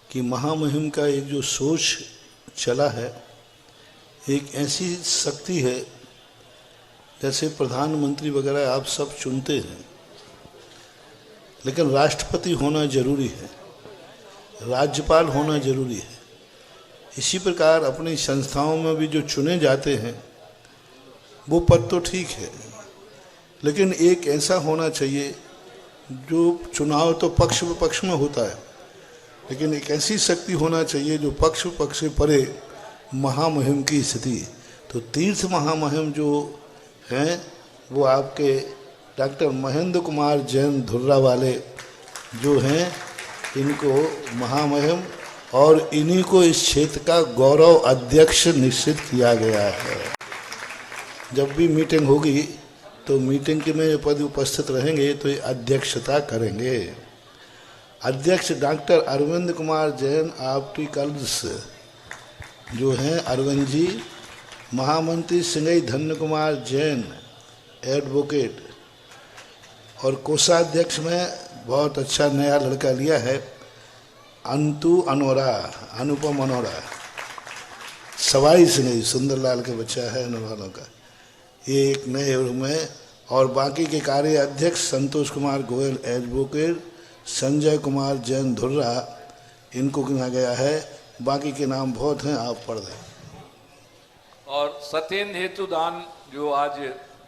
Speaker 2: कि महामहिम का एक जो सोच चला है, एक ऐसी शक्ति है, जैसे प्रधानमंत्री वगैरह आप सब चुनते हैं, लेकिन राष्ट्रपति होना जरूरी है, राज्यपाल होना जरूरी है। इसी प्रकार अपनी संस्थाओं में भी जो चुने जाते हैं वो पद तो ठीक है, लेकिन एक ऐसा होना चाहिए जो चुनाव तो पक्ष विपक्ष में होता है, लेकिन एक ऐसी शक्ति होना चाहिए जो पक्ष विपक्ष से परे महामहिम की स्थिति। तो तीर्थ महामहिम जो हैं वो आपके डॉक्टर महेंद्र कुमार जैन धुर्रा वाले जो हैं, इनको महामहिम और इन्हीं को इस क्षेत्र का गौरव अध्यक्ष निश्चित किया गया है। जब भी मीटिंग होगी तो मीटिंग के में पद उपस्थित रहेंगे तो ये अध्यक्षता करेंगे। अध्यक्ष डॉक्टर अरविंद कुमार जैन ऑप्टिकल्स जो हैं अरविंद जी। महामंत्री सिंगई धन्य कुमार जैन एडवोकेट। और कोषाध्यक्ष में बहुत अच्छा नया लड़का लिया है, अनुपम अनोरा, सवाई सिंगई सुंदरलाल के बच्चा है नवालों का, ये एक नए रूम है। और बाकी के कार्य अध्यक्ष संतोष कुमार गोयल एडवोकेट, संजय कुमार जैन धुर्रा, इनको कहा गया है। बाकी के नाम बहुत हैं, आप पढ़ दें।
Speaker 8: और सत्येंद्र हेतु दान जो आज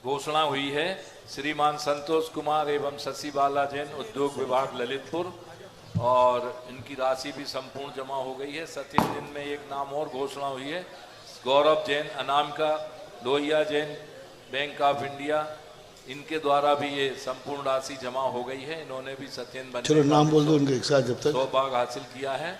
Speaker 8: घोषणा हुई है, श्रीमान संतोष कुमार एवं शशि बाला जैन उद्योग विभाग ललितपुर, और इनकी राशि भी संपूर्ण जमा हो गई है। सत्येंद्र दिन में एक नाम और घोषणा हुई है, Gaurav Jain Anamika Lohia Jain bank of India, इनके द्वारा भी ये संपूर्ण राशि जमा हो गई है। इन्होंने भी सत्येंद्र
Speaker 2: चलो नाम बोल दो उनके एक साथ जब तक
Speaker 8: सौभाग्य हासिल किया है।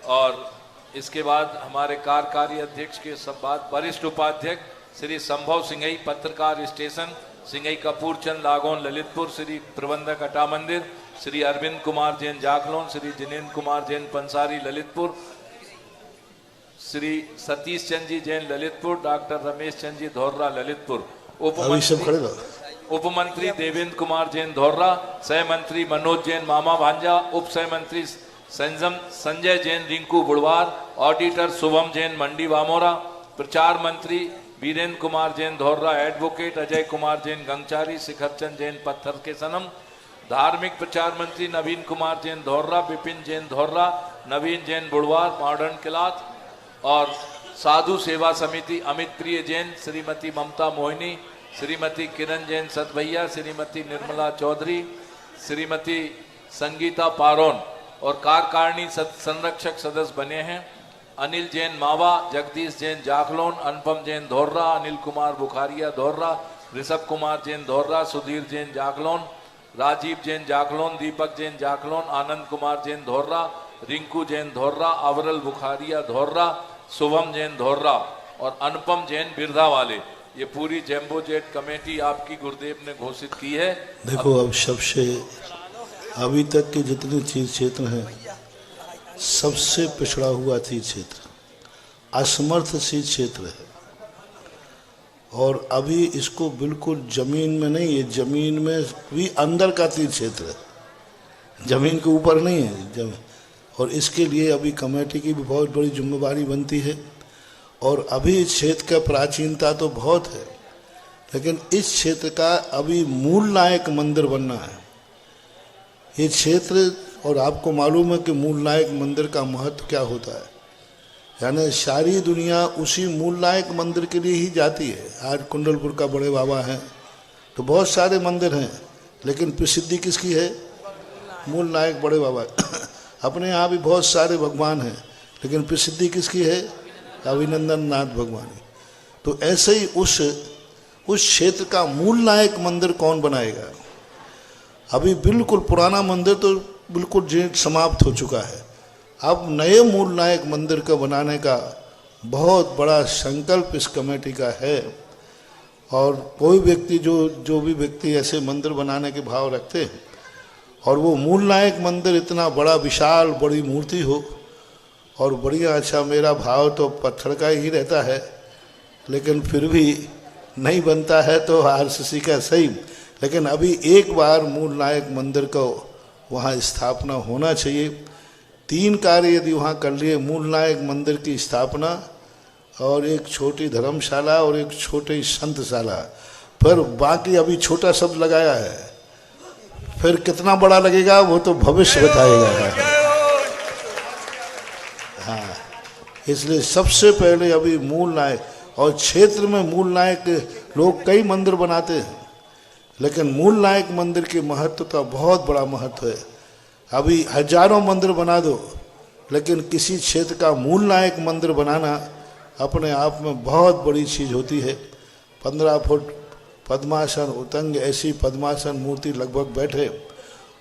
Speaker 8: और इसके बाद हमारे कार्यकारी अध्यक्ष के सब बाद वरिष्ठ उपाध्यक्ष श्री संभव सिंघई पत्रकार स्टेशन सिंघई कपूरचंद लागोन ललितपुर, श्री प्रबंधक अटा मंदिर श्री अरविंद कुमार जैन जाखलोन, श्री जिनेन्द्र कुमार जैन पंसारी ललितपुर, श्री सतीश चंद जी जैन ललितपुर, डॉक्टर रमेश चंद जी धौर्रा ललितपुर, उप मंत्री देवेंद्र कुमार जैन धौर्रा, सह मंत्री मनोज जैन मामा भांजा, उप सह मंत्री संजय जैन रिंकू बुड़वार, ऑडिटर शुभम जैन मंडी वामोरा, प्रचार मंत्री वीरेंद्र कुमार जैन धौर्रा एडवोकेट, अजय कुमार जैन गंगचारी, शिखरचंद जैन पत्थर के सनम, धार्मिक प्रचार मंत्री नवीन कुमार जैन धौर्रा, विपिन जैन धौर्रा, नवीन जैन बुड़वार मॉडर्न क्लाथ, और साधु सेवा समिति अमित प्रिय जैन, श्रीमती ममता मोहिनी, श्रीमती किरण जैन सतभैया, श्रीमती निर्मला चौधरी, श्रीमती संगीता पारोन, और कार्यकारिणी संरक्षक सदस्य बने हैं अनिल जैन मावा, जगदीश जैन जाखलोन, अनुपम जैन धौर्रा, अनिल कुमार बुखारिया धौर्रा, ऋषभ कुमार जैन धौर्रा, सुधीर जैन जाखलोन, राजीव जैन जाखलोन, दीपक जैन जाखलोन, आनंद कुमार जैन धौर्रा, रिंकू जैन धौर्रा, अवरल बुखारिया धौर्रा, शुभम जैन धौर्रा और अनुपम जैन बिरधा वाले। ये पूरी जैम्बो जेट कमेटी आपकी गुरुदेव ने घोषित की है।
Speaker 2: देखो, अब सबसे अभी तक के जितने तीर्थ क्षेत्र हैं, सबसे पिछड़ा हुआ तीर्थ क्षेत्र, असमर्थ तीर्थ क्षेत्र है। और अभी इसको बिल्कुल जमीन में नहीं, ये जमीन में भी अंदर का तीर्थ क्षेत्र है, जमीन के ऊपर नहीं है। और इसके लिए अभी कमेटी की भी बहुत बड़ी जिम्मेदारी बनती है। और अभी इस क्षेत्र का प्राचीनता तो बहुत है, लेकिन इस क्षेत्र का अभी मूल नायक मंदिर बनना है ये क्षेत्र। और आपको मालूम है कि मूल नायक मंदिर का महत्व क्या होता है, यानी सारी दुनिया उसी मूल नायक मंदिर के लिए ही जाती है। आज कुंडलपुर का बड़े बाबा हैं, तो बहुत सारे मंदिर हैं, लेकिन प्रसिद्धि किसकी है? मूल नायक बड़े बाबा। अपने यहाँ भी बहुत सारे भगवान हैं, लेकिन प्रसिद्धि किसकी है? अभिनंदन नाथ भगवान। तो ऐसे ही उस क्षेत्र का मूल नायक मंदिर कौन बनाएगा? अभी बिल्कुल पुराना मंदिर तो बिल्कुल समाप्त हो चुका है, अब नए मूल नायक मंदिर का बनाने का बहुत बड़ा संकल्प इस कमेटी का है। और कोई व्यक्ति जो भी व्यक्ति ऐसे मंदिर बनाने के भाव रखते हैं और वो मूल नायक मंदिर इतना बड़ा विशाल बड़ी मूर्ति हो और बढ़िया, अच्छा मेरा भाव तो पत्थर का ही रहता है, लेकिन फिर भी नहीं बनता है तो आरसीसी का सही, लेकिन अभी एक बार मूल नायक मंदिर को वहाँ स्थापना होना चाहिए। 3 कार्य यदि वहाँ कर लिए, मूल नायक मंदिर की स्थापना और एक छोटी धर्मशाला और एक छोटी संतशाला, पर बाकी अभी छोटा शब्द लगाया है, फिर कितना बड़ा लगेगा वो तो भविष्य बताएगा। हाँ, इसलिए सबसे पहले अभी मूल नायक, और क्षेत्र में मूल नायक लोग कई मंदिर बनाते हैं, लेकिन मूल नायक मंदिर के महत्व का बहुत बड़ा महत्व है। अभी हजारों मंदिर बना दो, लेकिन किसी क्षेत्र का मूल नायक मंदिर बनाना अपने आप में बहुत बड़ी चीज़ होती है। 15 फुट पद्मासन उतंग ऐसी पद्मासन मूर्ति लगभग बैठे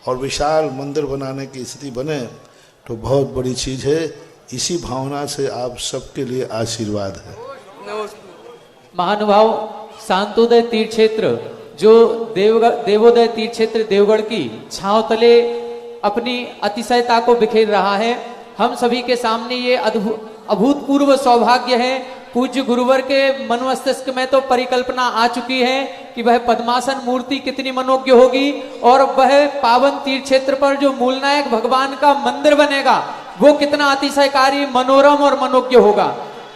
Speaker 2: और विशाल मंदिर बनाने की स्थिति बने तो बहुत बड़ी चीज़ है। इसी भावना से आप सबके लिए आशीर्वाद है।
Speaker 4: महानुभाव, शांतोदय तीर्थ क्षेत्र जो देवोदय तीर्थ क्षेत्र देवगढ़ की छांव तले अपनी अतिशयता को बिखेर रहा है। हम सभी के सामने ये अभूतपूर्व सौभाग्य है। पूज्य गुरुवर के मन मस्तिष्क में तो परिकल्पना आ चुकी है कि वह पद्मासन मूर्ति कितनी मनोज्ञ होगी और वह पावन तीर्थ क्षेत्र पर जो मूलनायक भगवान का मंदिर बनेगा वो कितना अतिशयकारी, मनोरम और मनोज्ञ होगा।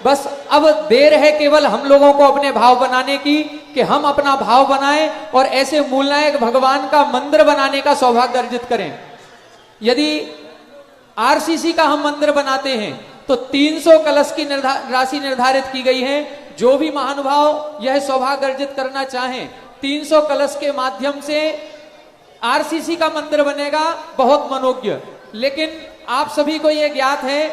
Speaker 4: बस अब देर है केवल हम लोगों को अपने भाव बनाने की, कि हम अपना भाव बनाएं और ऐसे मूलनायक भगवान का मंदिर बनाने का सौभाग्य अर्जित करें। यदि आरसीसी का हम मंदिर बनाते हैं तो 300 कलश की राशि निर्धारित की गई है। जो भी महानुभाव यह सौभाग्य अर्जित करना चाहें, 300 कलश के माध्यम से आरसीसी का मंदिर बनेगा, बहुत मनोज्ञ। लेकिन आप सभी को यह ज्ञात है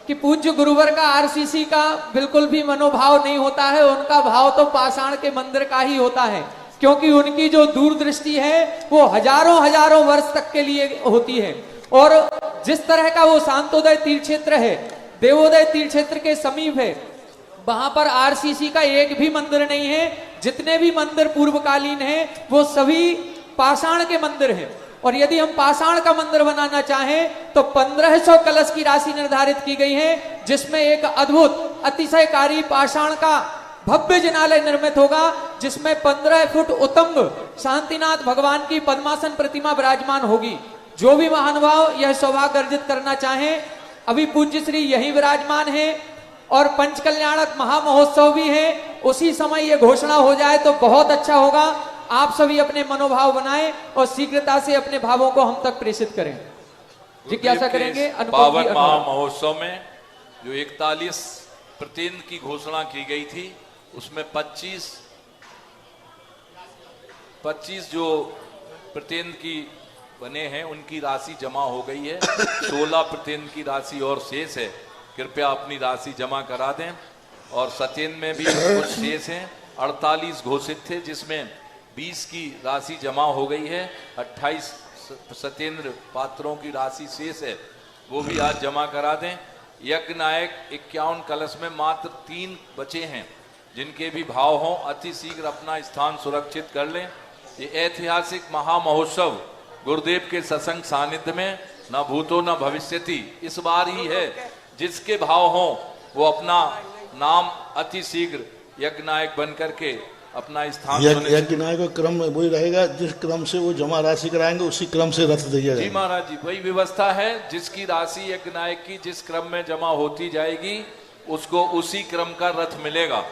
Speaker 4: कि पूज्य गुरुवर का आरसीसी का बिल्कुल भी मनोभाव नहीं होता है। उनका भाव तो पाषाण के मंदिर का ही होता है, क्योंकि उनकी जो दूरदृष्टि है वो हजारों वर्ष तक के लिए होती है। और जिस तरह का वो शांतोदय तीर्थ क्षेत्र है, देवोदय तीर्थ क्षेत्र के समीप है, वहां पर आरसीसी का एक भी मंदिर नहीं है। जितने भी मंदिर पूर्वकालीन हैं वो सभी पाषाण के मंदिर हैं। और यदि हम पाषाण का मंदिर बनाना चाहें तो 1500 कलश की राशि निर्धारित की गई है, जिसमें एक अद्भुत अतिशयकारी पाषाण का भव्य जिनालय निर्मित होगा, जिसमें 15 फुट उत्तुंग शांतिनाथ भगवान की पद्मासन प्रतिमा विराजमान होगी। जो भी महानुभाव यह सौभाग्य अर्जित करना चाहें, अभी पूज्य श्री यही विराजमान है और पंचकल्याणक महामहोत्सव भी है। उसी समय यह घोषणा हो जाए तो बहुत अच्छा होगा। आप सभी अपने मनोभाव बनाएं और शीघ्रता से अपने भावों को हम तक प्रेषित करें। जिज्ञासा करेंगे
Speaker 8: पावन महामहोत्सव में जो 41 प्रतिनिधि की घोषणा की गई थी, उसमें 25 जो प्रतिनिधि की बने हैं उनकी राशि जमा हो गई है। 16 प्रतिनिधि की राशि और शेष है, कृपया अपनी राशि जमा करा दें। और सत्येंद्र में भी कुछ शेष हैं। 48 घोषित थे, जिसमें 20 की राशि जमा हो गई है। 28 सत्येंद्र पात्रों की राशि शेष है, वो भी आज जमा करा दें। यज्ञ नायक 51 कलश में मात्र 3 बचे हैं, जिनके भी भाव हों अति शीघ्र अपना स्थान सुरक्षित कर लें। ये ऐतिहासिक महामहोत्सव गुरुदेव के सत्संग सानिध्य में न भूतो न भविष्यति इस बार ही है। जिसके भाव हों वो अपना नाम अति शीघ्र यज्ञ नायक बन करके अपना स्थान
Speaker 2: यज्ञ नायक का क्रम वही रहेगा, जिस क्रम से वो जमा राशि कराएंगे उसी क्रम से रथ दिया जाएगा।
Speaker 8: जी महाराज जी, वही व्यवस्था है। जिसकी राशि यज्ञ नायक की जिस क्रम में जमा होती जाएगी उसको उसी क्रम का रथ मिलेगा।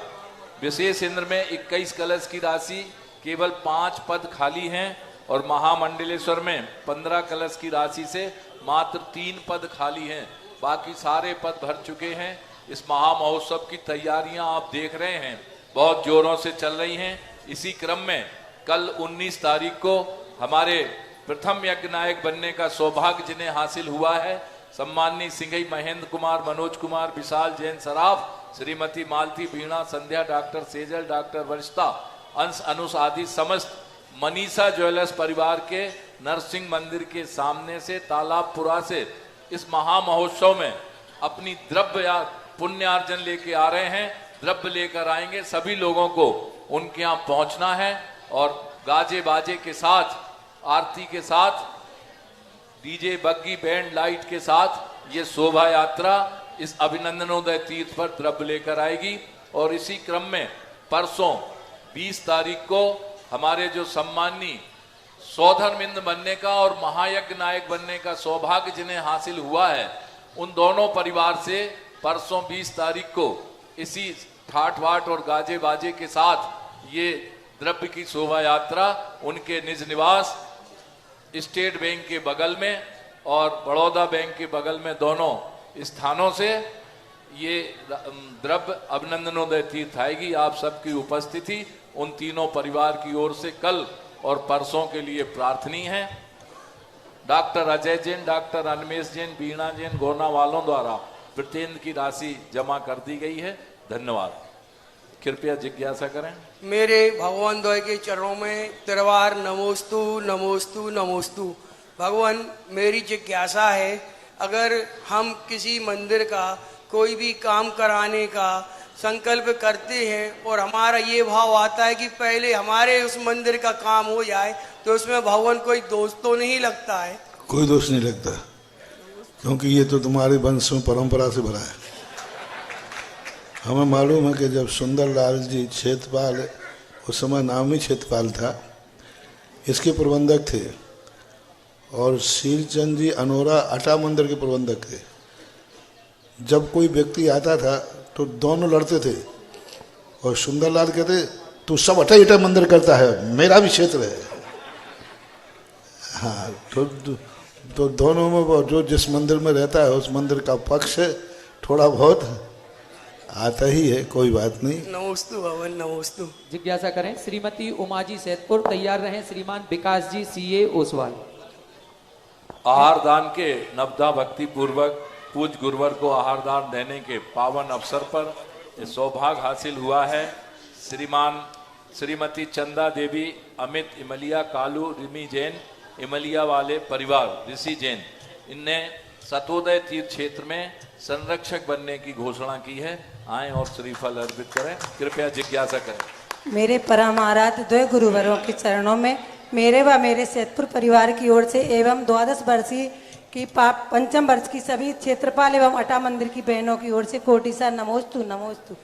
Speaker 8: विशेष इंद्र में 21 कलश की राशि, केवल 5 पद खाली हैं। और महामंडलेश्वर में 15 कलश की राशि से मात्र 3 पद खाली हैं, बाकी सारे पद भर चुके हैं। इस महामहोत्सव की तैयारियां आप देख रहे हैं, बहुत जोरों से चल रही हैं। इसी क्रम में कल 19 तारीख को हमारे प्रथम यज्ञ नायक बनने का सौभाग्य जिन्हें हासिल हुआ है, सम्माननीय सिंघई महेंद्र कुमार, मनोज कुमार, विशाल जैन सराफ, श्रीमती मालती वीणा, संध्या, डॉक्टर सेजल, डॉक्टर वरिष्ठा, अंश अनुष आदि समस्त मनीषा ज्वेलर्स परिवार के नरसिंह मंदिर के सामने से तालाबपुरा से इस महामहोत्सव में अपनी द्रव्य या पुण्यार्जन लेके आ रहे हैं, द्रव्य लेकर आएंगे। सभी लोगों को उनके यहाँ पहुंचना है और गाजे बाजे के साथ, आरती के साथ, डीजे बग्गी बैंड लाइट के साथ ये शोभा यात्रा इस अभिनंदनोदय तीर्थ पर द्रव्य लेकर आएगी। और इसी क्रम में परसों 20 तारीख को हमारे जो सम्मानी सौधर्मिंद बनने का और महायज्ञ नायक बनने का सौभाग्य जिन्हें हासिल हुआ है, उन दोनों परिवार से परसों 20 तारीख को इसी ठाट वाट और गाजे बाजे के साथ ये द्रव्य की शोभा यात्रा उनके निज निवास स्टेट बैंक के बगल में और बड़ौदा बैंक के बगल में दोनों स्थानों से ये द्रव्य अभिनंदनोदय तीर्थ आएगी। आप सबकी उपस्थिति उन तीनों परिवार की ओर से कल और परसों के लिए प्रार्थनीय है। डॉक्टर अजय जैन, डॉक्टर अनमेश जैन, बीणा जैन गोना वालों द्वारा प्रत्येक की राशि जमा कर दी गई है। धन्यवाद। कृपया जिज्ञासा करें।
Speaker 7: मेरे भगवान द्वय के चरणों में तिरवार नमोस्तु नमोस्तु नमोस्तु। भगवान, मेरी जिज्ञासा है, अगर हम किसी मंदिर का कोई भी काम कराने का संकल्प करते हैं और हमारा ये भाव आता है कि पहले हमारे उस मंदिर का काम हो जाए, तो उसमें भगवान कोई दोष तो नहीं लगता है?
Speaker 2: कोई दोष नहीं लगता, क्योंकि ये तो तुम्हारे वंश में परंपरा से भरा है। हमें मालूम है कि जब सुंदरलाल जी क्षेत्रपाल, उस समय नाम ही क्षेत्रपाल था, इसके प्रबंधक थे, और शीलचंद जी अनोरा अटा मंदिर के प्रबंधक थे। जब कोई व्यक्ति आता था तो दोनों लड़ते थे, और सुंदरलाल कहते तू सब अटा इटा मंदिर करता है, मेरा भी क्षेत्र है। हाँ, तो दोनों में जो जिस मंदिर में रहता है उस मंदिर का पक्ष थोड़ा बहुत आता ही है, कोई बात नहीं।
Speaker 7: नमोस्तु भगवान, नमोस्तु।
Speaker 4: जिज्ञासा करें। श्रीमती उमाजी सैदपुर। तैयार रहें श्रीमान विकास जी सीए ओसवाल।
Speaker 8: आहार दान के नवदा भक्ति पूर्वक पूज गुरुवर को आहार दान देने के पावन अवसर पर सौभाग्य हासिल हुआ है। श्रीमती चंदा देवी, अमित इमलिया, कालू रिमी जैन, इमलिया वाले परिवार ऋषि जैन, इनने सतोदय तीर्थ क्षेत्र में संरक्षक बनने की घोषणा की है। आएं और श्रीफल अर्पित करें। कृपया जिज्ञासा करें।
Speaker 9: मेरे परम आराध्य द्वय गुरुवरों के चरणों में मेरे व मेरे सैदपुर परिवार की ओर से एवं 12 वर्षीय की पंचम वर्ष की सभी क्षेत्रपाल एवं अटा मंदिर की बहनों की ओर से कोटिसा नमोस्तु नमोस्तु।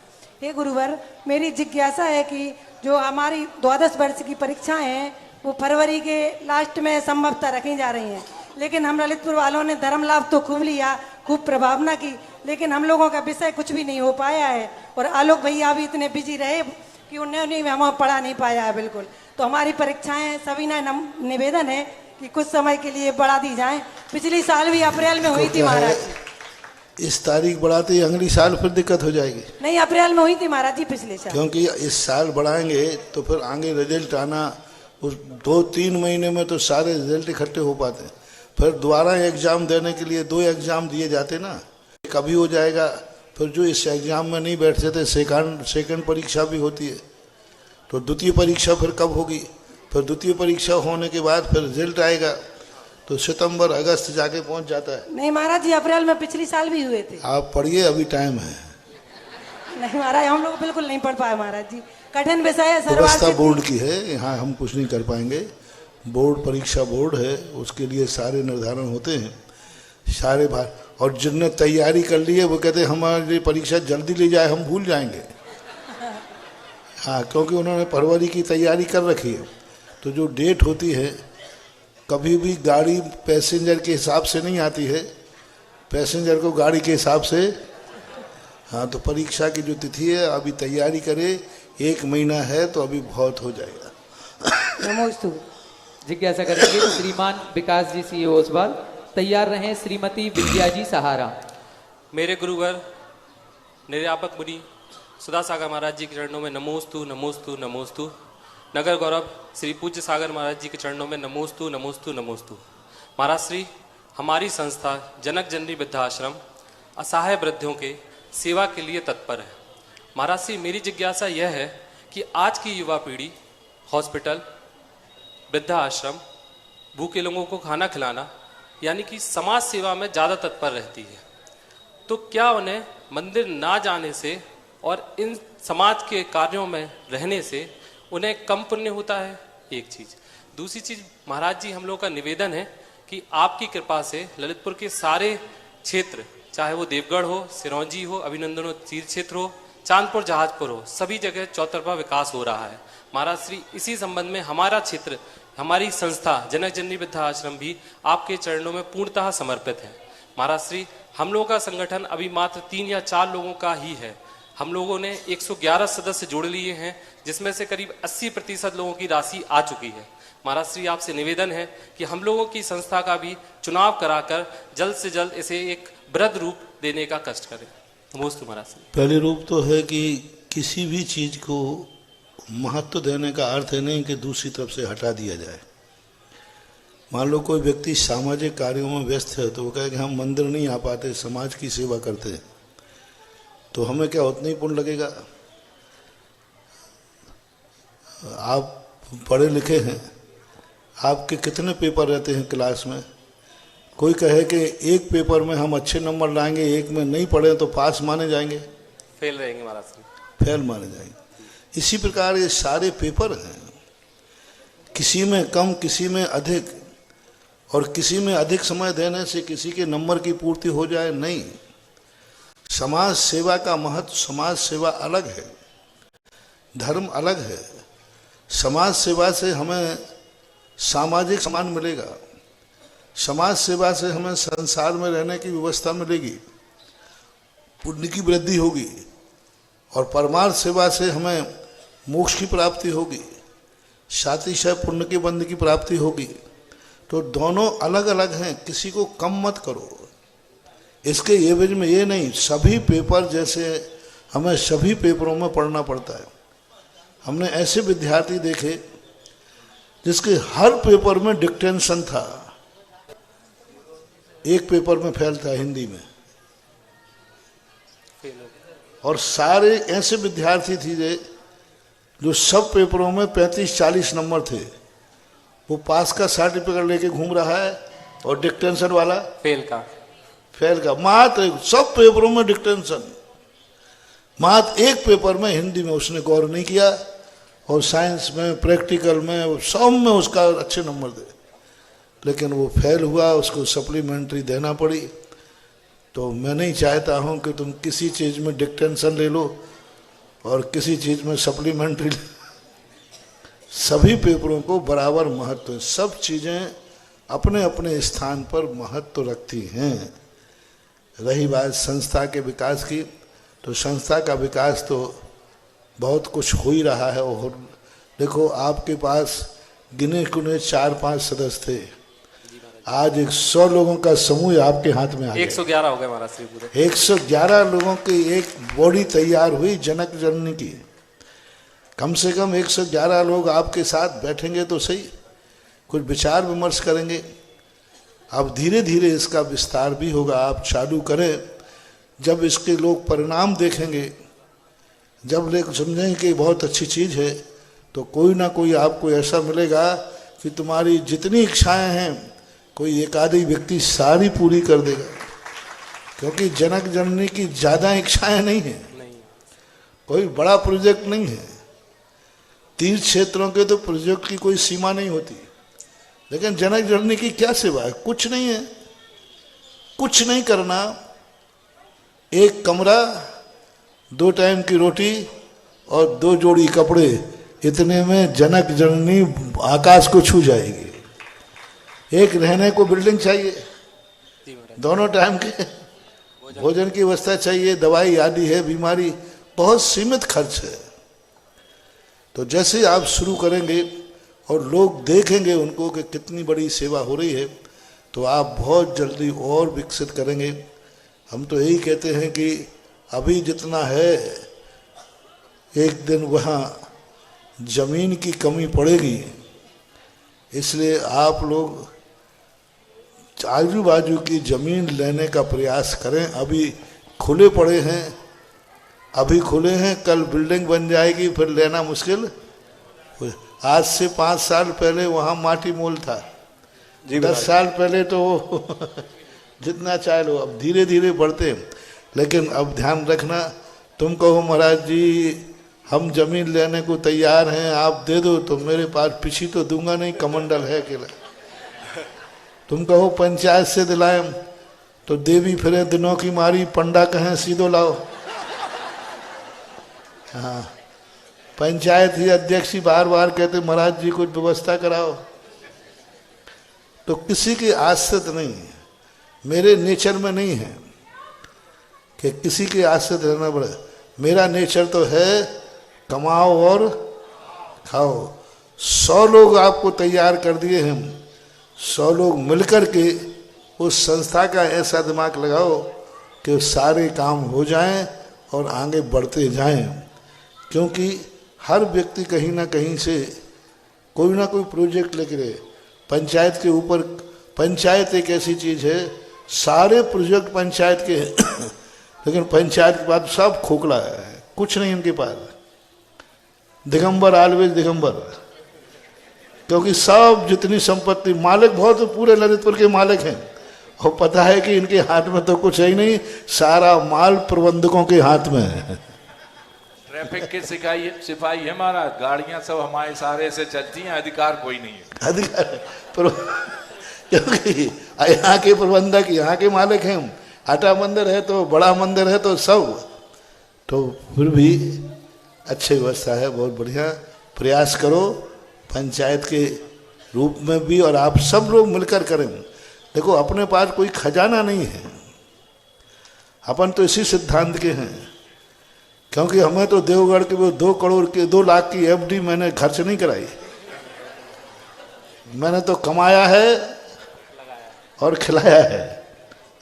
Speaker 9: हे गुरुवर, मेरी जिज्ञासा है कि जो हमारी 12 वर्ष की परीक्षाएं हैं वो फरवरी के लास्ट में संभवतः रखी जा रही हैं, लेकिन हम ललितपुर वालों ने धर्म लाभ तो खूब लिया, खूब प्रभावना की, लेकिन हम लोगों का विषय कुछ भी नहीं हो पाया है। और आलोक भैया भी इतने बिजी रहे कि उन्होंने हमें पढ़ा नहीं पाया है बिल्कुल। तो हमारी परीक्षाएं सभी ना निवेदन है कि कुछ समय के लिए बढ़ा दी जाएं। पिछली साल भी अप्रैल में हुई थी महाराज जी।
Speaker 2: इस तारीख बढ़ाते अगली साल फिर दिक्कत हो जाएगी।
Speaker 9: नहीं, अप्रैल में हुई थी महाराज जी पिछले साल।
Speaker 2: क्योंकि इस साल बढ़ाएंगे तो फिर आगे रिजल्ट आना उस 2-3 महीने में तो सारे रिजल्ट इकट्ठे हो पाते हैं। फिर दोबारा एग्जाम देने के लिए 2 एग्जाम दिए जाते ना, कभी हो जाएगा। फिर जो इस एग्जाम में नहीं बैठते थे सेकंड परीक्षा भी होती है, तो द्वितीय परीक्षा फिर कब होगी? फिर द्वितीय परीक्षा होने के बाद फिर रिजल्ट आएगा, तो सितंबर अगस्त जाके पहुंच जाता है।
Speaker 9: नहीं महाराज जी, अप्रैल में पिछली साल भी हुए थे।
Speaker 2: आप पढ़िए, अभी टाइम है।
Speaker 9: नहीं महाराज, हम लोग बिल्कुल नहीं पढ़ पाए महाराज जी, कठिन विषय है।
Speaker 2: व्यवस्था बोर्ड की है, यहाँ हम कुछ नहीं कर पाएंगे। बोर्ड परीक्षा बोर्ड है, उसके लिए सारे निर्धारण होते हैं सारे बार। और जिनने तैयारी कर ली है वो कहते हैं हमारी परीक्षा जल्दी ले जाए, हम भूल जाएंगे। हाँ, क्योंकि उन्होंने फरवरी की तैयारी कर रखी है। तो जो डेट होती है, कभी भी गाड़ी पैसेंजर के हिसाब से नहीं आती है, पैसेंजर को गाड़ी के हिसाब से। हाँ, तो परीक्षा की जो तिथि है अभी तैयारी करे, 1 महीना है तो अभी बहुत हो जाएगा।
Speaker 9: नमोस्तु।
Speaker 4: जिज्ञासा करेंगे श्रीमान विकास जी सीए ओसवाल। तैयार रहें श्रीमती विद्या जी सहारा।
Speaker 10: मेरे गुरुवर निर्यापक मुनि सुधा सागर महाराज जी के चरणों में नमोस्तु नमोस्तु नमोस्तु। नगर गौरव श्री पूज्य सागर महाराज जी के चरणों में नमोस्तु नमोस्तु नमोस्तु। महाराज श्री, हमारी संस्था जनक जननी वृद्धाश्रम असहाय वृद्धों के सेवा के लिए तत्पर है। महाराज श्री, मेरी जिज्ञासा यह है कि आज की युवा पीढ़ी हॉस्पिटल, वृद्धाश्रम, भूखे लोगों को खाना खिलाना यानी कि समाज सेवा में ज़्यादा तत्पर रहती है, तो क्या उन्हें मंदिर ना जाने से और इन समाज के कार्यों में रहने से उन्हें कम पुण्य होता है? एक चीज़। दूसरी चीज़, महाराज जी हम लोग का निवेदन है कि आपकी कृपा से ललितपुर के सारे क्षेत्र, चाहे वो देवगढ़ हो, सिरौंजी हो, अभिनंदन तीर्थ क्षेत्र हो, चांदपुर जहाजपुर हो, सभी जगह चौतरफा विकास हो रहा है। महाराज श्री, इसी संबंध में हमारा क्षेत्र, हमारी संस्था जनक जननी वृद्धाश्रम भी आपके चरणों में पूर्णतः समर्पित है। महाराज श्री, हम लोगों का संगठन अभी मात्र 3 या 4 लोगों का ही है। हम लोगों ने 111 सदस्य जोड़ लिए हैं, जिसमें से करीब 80% लोगों की राशि आ चुकी है। महाराज श्री, आपसे निवेदन है कि हम लोगों की संस्था का भी चुनाव कराकर जल्द से जल्द इसे एक वृहद रूप देने का कष्ट करें। नमोस्तु महाराज श्री।
Speaker 2: पहले रूप तो है कि किसी भी चीज को महत्व देने का अर्थ है नहीं कि दूसरी तरफ से हटा दिया जाए। मान लो कोई व्यक्ति सामाजिक कार्यों में व्यस्त है तो वो कहे कि हम मंदिर नहीं आ पाते, समाज की सेवा करते हैं, तो हमें क्या उतना ही पुण्य लगेगा? आप पढ़े लिखे हैं, आपके कितने पेपर रहते हैं क्लास में? कोई कहे कि एक पेपर में हम अच्छे नंबर लाएंगे, एक में नहीं पढ़े तो पास माने जाएंगे?
Speaker 10: फेल रहेंगे महाराज श्री।
Speaker 2: फेल माने जाएंगे। इसी प्रकार ये सारे पेपर हैं, किसी में कम किसी में अधिक, और किसी में अधिक समय देने से किसी के नंबर की पूर्ति हो जाए, नहीं। समाज सेवा का महत्व, समाज सेवा अलग है, धर्म अलग है। समाज सेवा से हमें सामाजिक सम्मान मिलेगा, समाज सेवा से हमें संसार में रहने की व्यवस्था मिलेगी, पुण्य की वृद्धि होगी, और परमार्थ सेवा से हमें मोक्ष की प्राप्ति होगी, सातिशय पुण्य के बंध की प्राप्ति होगी। तो दोनों अलग अलग हैं, किसी को कम मत करो। इसके एवज में ये नहीं, सभी पेपर जैसे हमें सभी पेपरों में पढ़ना पड़ता है। हमने ऐसे विद्यार्थी देखे जिसके हर पेपर में डिक्टेंशन था, एक पेपर में फेल था हिंदी में, और सारे ऐसे विद्यार्थी थे जो सब पेपरों में 35-40 नंबर थे। वो पास का सर्टिफिकेट लेके घूम रहा है और डिक्टेंशन वाला
Speaker 10: फेल का।
Speaker 2: मात्र सब पेपरों में डिक्टेंशन, मात्र एक पेपर में हिंदी में उसने गौर नहीं किया, और साइंस में, प्रैक्टिकल में, सब में उसका अच्छे नंबर थे, लेकिन वो फेल हुआ, उसको सप्लीमेंट्री देना पड़ी। तो मैं नहीं चाहता हूँ कि तुम किसी चीज़ में डिक्टेंशन ले लो और किसी चीज़ में सप्लीमेंट्री। सभी पेपरों को बराबर महत्व है, सब चीज़ें अपने अपने स्थान पर महत्व रखती हैं। रही बात संस्था के विकास की, तो संस्था का विकास तो बहुत कुछ हो ही रहा है। और देखो, आपके पास गिने चुने 4-5 सदस्य थे, आज 100 लोगों का समूह आपके हाथ में आ गया।
Speaker 10: 111 हो गए महाराज श्री पूरे।
Speaker 2: 111 लोगों की एक बॉडी तैयार हुई जनक जननी की। कम से कम 111 लोग आपके साथ बैठेंगे तो सही, कुछ विचार विमर्श करेंगे। अब धीरे धीरे इसका विस्तार भी होगा, आप चालू करें। जब इसके लोग परिणाम देखेंगे, जब लोग समझेंगे कि बहुत अच्छी चीज़ है, तो कोई ना कोई आपको ऐसा मिलेगा कि तुम्हारी जितनी इच्छाएं हैं कोई एक आधी व्यक्ति सारी पूरी कर देगा। क्योंकि जनक जननी की ज़्यादा इच्छाएं नहीं है, कोई बड़ा प्रोजेक्ट नहीं है। तीर्थ क्षेत्रों के तो प्रोजेक्ट की कोई सीमा नहीं होती, लेकिन जनक जननी की क्या सेवा है? कुछ नहीं है, कुछ नहीं करना, एक कमरा, 2 टाइम की रोटी और 2 जोड़ी कपड़े, इतने में जनक जननी आकाश को छू जाएगी। एक रहने को बिल्डिंग चाहिए, दोनों टाइम के भोजन की व्यवस्था चाहिए, दवाई आदि है, बीमारी, बहुत सीमित खर्च है। तो जैसे आप शुरू करेंगे और लोग देखेंगे उनको कि कितनी बड़ी सेवा हो रही है, तो आप बहुत जल्दी और विकसित करेंगे। हम तो यही कहते हैं कि अभी जितना है, एक दिन वहाँ जमीन की कमी पड़ेगी, इसलिए आप लोग आजू बाजू की जमीन लेने का प्रयास करें। अभी खुले पड़े हैं, अभी खुले हैं, कल बिल्डिंग बन जाएगी, फिर लेना मुश्किल। आज से 5 साल पहले वहाँ माटी मोल था, 10 साल पहले तो जितना चाहे लो, अब धीरे धीरे बढ़ते हैं। लेकिन अब ध्यान रखना, तुम कहो महाराज जी हम जमीन लेने को तैयार हैं, आप दे दो, तो मेरे पास पिछी तो दूंगा नहीं, कमंडल है अकेला। तुम कहो पंचायत से दिलाएं, तो देवी फिरे दिनों की मारी, पंडा कहें सीधो लाओ। हाँ, पंचायत ही अध्यक्ष ही बार बार कहते महाराज जी कुछ व्यवस्था कराओ। तो किसी की आश्रित नहीं, मेरे नेचर में नहीं है कि किसी के आश्रित रहना पड़े। मेरा नेचर तो है कमाओ और खाओ। 100 लोग आपको तैयार कर दिए हैं, 100 लोग मिलकर के उस संस्था का ऐसा दिमाग लगाओ कि सारे काम हो जाएं और आगे बढ़ते जाएं। क्योंकि हर व्यक्ति कहीं ना कहीं से कोई ना कोई प्रोजेक्ट लेके रहे। पंचायत के ऊपर, पंचायत एक ऐसी चीज़ है, सारे प्रोजेक्ट पंचायत के हैं लेकिन पंचायत के पास सब खोखला है, कुछ नहीं उनके पास। दिगंबर ऑलवेज दिगंबर, क्योंकि सब जितनी संपत्ति मालिक बहुत पूरे ललितपुर के मालिक हैं, और पता है कि इनके हाथ में तो कुछ है ही नहीं, सारा माल प्रबंधकों के हाथ में है।
Speaker 8: ट्रैफिक के सिपाही है महाराज, गाड़ियां सब हमारे सारे से चलती हैं, अधिकार कोई नहीं है।
Speaker 2: अधिकार क्योंकि यहाँ के प्रबंधक यहाँ के मालिक हैं। आटा मंदिर है तो बड़ा मंदिर है तो सब, तो फिर भी अच्छी व्यवस्था है, बहुत बढ़िया। प्रयास करो पंचायत के रूप में भी, और आप सब लोग मिलकर करें। देखो अपने पास कोई खजाना नहीं है, अपन तो इसी सिद्धांत के हैं। क्योंकि हमें तो देवगढ़ के वो 2 करोड़ के 2 लाख की एफडी मैंने खर्च नहीं कराई, मैंने तो कमाया है और खिलाया है।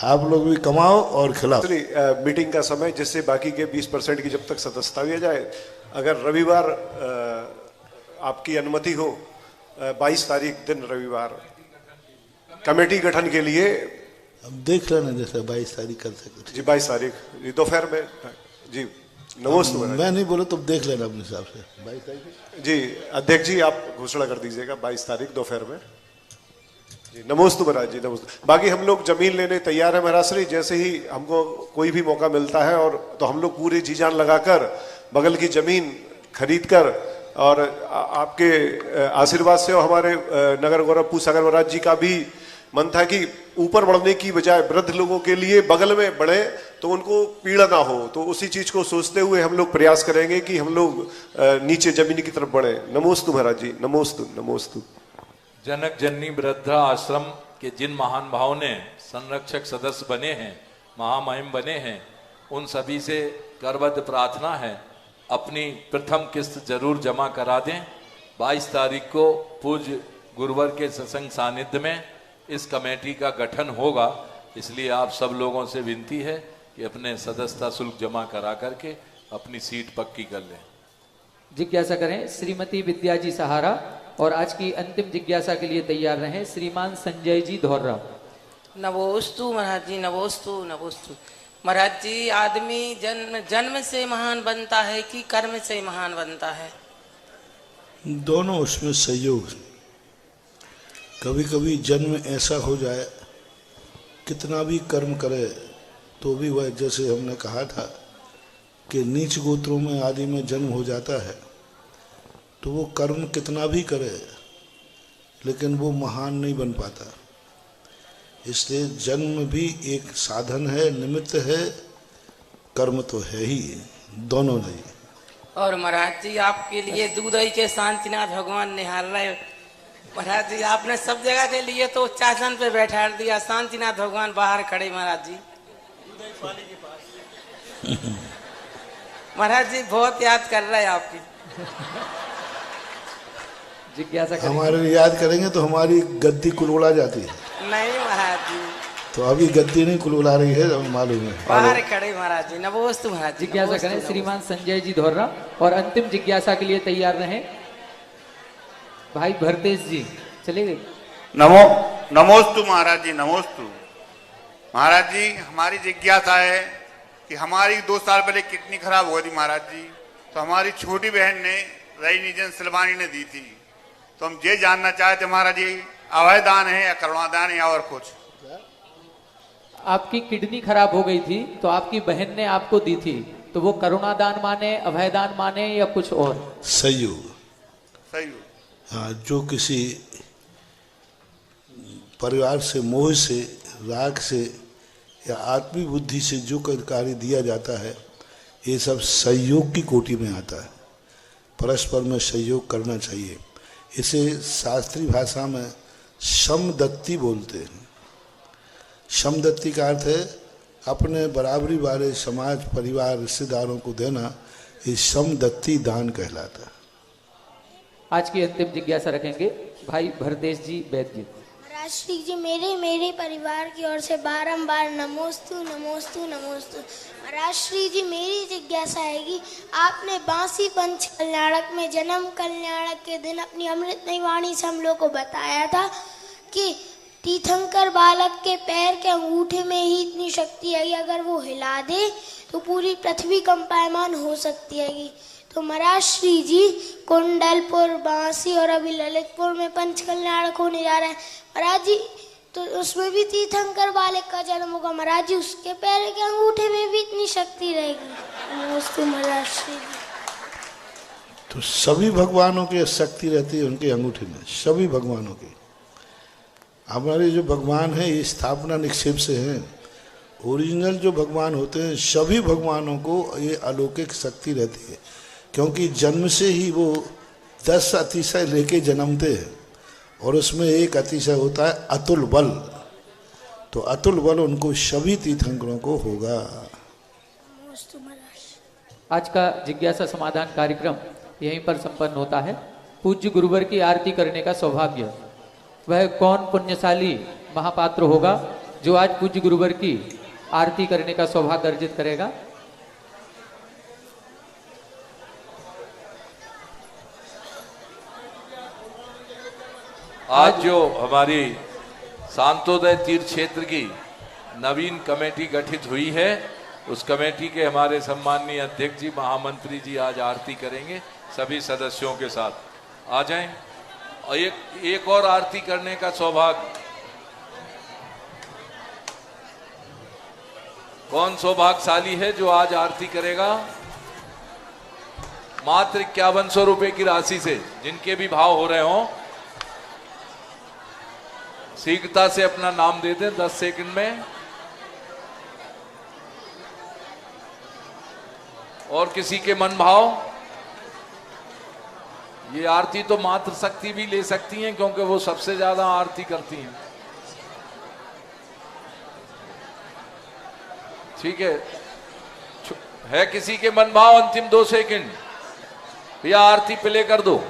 Speaker 2: आप लोग भी कमाओ और खिलाओ।
Speaker 11: मीटिंग का समय जिससे बाकी के 20% की जब तक सदस्यता दिया जाए, अगर रविवार आपकी अनुमति हो, 22 तारीख दिन रविवार कमेटी गठन के लिए,
Speaker 2: अब देख लेना जैसे 22 तारीख कर सकते
Speaker 11: जी। 22 तारीख दोपहर में जी। नमस्ते।
Speaker 2: मैं नहीं बोला, तुम देख लेना अपने हिसाब से। 22 तारीख
Speaker 11: जी अध्यक्ष जी आप घोषणा कर दीजिएगा 22 तारीख दोपहर में जी। नमोस्तु महाराज जी, नमोस्तु। बाकी हम लोग जमीन लेने तैयार है महाराज श्री, जैसे ही हमको कोई भी मौका मिलता है और तो हम लोग पूरी जी जान लगाकर बगल की जमीन खरीद कर, और आपके आशीर्वाद से और हमारे नगर गौरव पूज सागर महाराज जी का भी मन था कि ऊपर बढ़ने की बजाय वृद्ध लोगों के लिए बगल में बढ़े तो उनको पीड़ा ना हो। तो उसी चीज को सोचते हुए हम लोग प्रयास करेंगे कि हम लोग नीचे जमीन की तरफ बढ़े। नमोस्तु महाराज जी, नमोस्तु नमोस्तु।
Speaker 8: जनक जननी वृद्धा आश्रम के जिन महान भाव ने संरक्षक सदस्य बने हैं, महामहिम बने हैं, उन सभी से करबद्ध प्रार्थना है अपनी प्रथम किस्त जरूर जमा करा दें। 22 तारीख को पूज्य गुरुवर के सत्संग सानिध्य में इस कमेटी का गठन होगा, इसलिए आप सब लोगों से विनती है कि अपने सदस्यता शुल्क जमा करा करके अपनी सीट पक्की कर लें।
Speaker 4: जिज्ञासा करें श्रीमती विद्या जी सहारा, और आज की अंतिम जिज्ञासा के लिए तैयार रहें श्रीमान संजय जी धौर्रा।
Speaker 12: नमोस्तु महाराज जी, नमोस्तु नमोस्तु। महाराज जी आदमी जन्म से महान बनता है कि कर्म से महान बनता है?
Speaker 2: दोनों उसमें सहयोग। कभी कभी जन्म ऐसा हो जाए, कितना भी कर्म करे तो भी वह, जैसे हमने कहा था कि नीच गोत्रों में आदि में जन्म हो जाता है, तो वो कर्म कितना भी करे लेकिन वो महान नहीं बन पाता। इसलिए जन्म भी एक साधन है, निमित्त है, कर्म तो है ही, दोनों नहीं।
Speaker 12: और महाराज जी आपके लिए दूधई के शांतिनाथ भगवान निहार रहे। महाराज जी आपने सब जगह के लिए तो शासन पे बैठा दिया, शांतिनाथ भगवान बाहर खड़े। महाराज जी महाराज जी बहुत याद कर रहे हैं आपकी।
Speaker 4: जिज्ञासा
Speaker 2: हमारे याद करेंगे तो हमारी गद्दी कुलबुला जाती है।
Speaker 12: नहीं महाराज जी,
Speaker 2: तो अभी गद्दी नहीं कुलबुला रही है, मालूम है।
Speaker 12: बाहर खड़े महाराज जी। नमोस्तु महाराज जी।
Speaker 4: जिज्ञासा करें श्रीमान संजय जी धौर्रा, और अंतिम जिज्ञासा के लिए तैयार रहें भाई भरतेश जी। चले गए।
Speaker 13: नमोस्तु महाराज जी, नमोस्तु। महाराज जी हमारी जिज्ञासा है कि हमारी 2 साल पहले किडनी खराब हो गई थी महाराज जी, तो हमारी छोटी बहन ने रजनी जन सिलवानी ने दी थी। तो हम ये जानना चाहते महाराज जी, अभयदान है या करुणादान है या और कुछ?
Speaker 4: आपकी किडनी खराब हो गई थी तो आपकी बहन ने आपको दी थी, तो वो करुणादान माने, अभयदान माने या कुछ और?
Speaker 2: सहयोग।
Speaker 13: सहयोग।
Speaker 2: हाँ, जो किसी परिवार से, मोह से, राग से या आत्मी बुद्धि से जो कार्य दिया जाता है, ये सब सहयोग की कोटि में आता है। परस्पर में सहयोग करना चाहिए। इसे शास्त्रीय भाषा में समदत्ति बोलते हैं। समदत्ति का अर्थ है अपने बराबरी वाले समाज, परिवार, रिश्तेदारों को देना। ये समदत्ति दान कहलाता है।
Speaker 4: आज की अंतिम जिज्ञासा रखेंगे भाई भरतेश जी वैद्य जी।
Speaker 14: महाराज श्री जी, मेरे परिवार की ओर से बारंबार नमोस्तु नमोस्तु नमोस्तु। महाराज श्री जी, मेरी जिज्ञासा है कि आपने बांसी पंच कल्याणक में जन्म कल्याणक के दिन अपनी अमृतमयी वाणी से हम लोग को बताया था कि तीर्थंकर बालक के पैर के अंगूठे में ही इतनी शक्ति है कि अगर वो हिला दे तो पूरी पृथ्वी कंपायमान हो सकती है। तो महाराज श्री जी, कुंडलपुर, बांसी और अभी ललितपुर में पंच कल्याणक होने जा रहा है महाराज जी, तो उसमें भी तीर्थंकर बालक का जन्म होगा महाराज जी, उसके पैर के अंगूठे में भी इतनी शक्ति रहेगी? नमस्ते महाराज श्री जी।
Speaker 2: तो सभी भगवानों की शक्ति रहती है उनके अंगूठे में, सभी भगवानों की। हमारे जो भगवान हैं ये स्थापना निक्षेप से हैं। ओरिजिनल जो भगवान होते हैं, सभी भगवानों को ये अलौकिक शक्ति रहती है, क्योंकि जन्म से ही वो 10 अतिशय लेके जन्मते हैं और उसमें एक अतिशय होता है अतुल बल। तो अतुल बल उनको सभी तीर्थंकरों को होगा।
Speaker 4: आज का जिज्ञासा समाधान कार्यक्रम यहीं पर संपन्न होता है। पूज्य गुरुवर की आरती करने का सौभाग्य वह कौन पुण्यशाली महापात्र होगा जो आज पूज्य गुरुवर की आरती करने का सौभाग्य अर्जित करेगा?
Speaker 8: आज जो हमारी शांतोदय तीर्थ क्षेत्र की नवीन कमेटी गठित हुई है, उस कमेटी के हमारे सम्माननीय अध्यक्ष जी, महामंत्री जी आज आरती करेंगे सभी सदस्यों के साथ। आ जाएं और एक और आरती करने का सौभाग्य कौन सौभाग्यशाली है जो आज आरती करेगा? मात्र 5100 रुपए की राशि से, जिनके भी भाव हो रहे हों, शीघ्रता से अपना नाम दे दें 10 सेकंड में। और किसी के मन भाव, ये आरती तो मात्र शक्ति भी ले सकती हैं क्योंकि वो सबसे ज्यादा आरती करती हैं। ठीक है किसी के मन भाव? अंतिम 2 सेकंड भैया, आरती प्ले कर दो।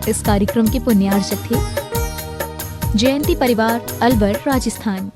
Speaker 1: इस कार्यक्रम के पुण्यार्चक थे जयंती परिवार, अलवर, राजस्थान।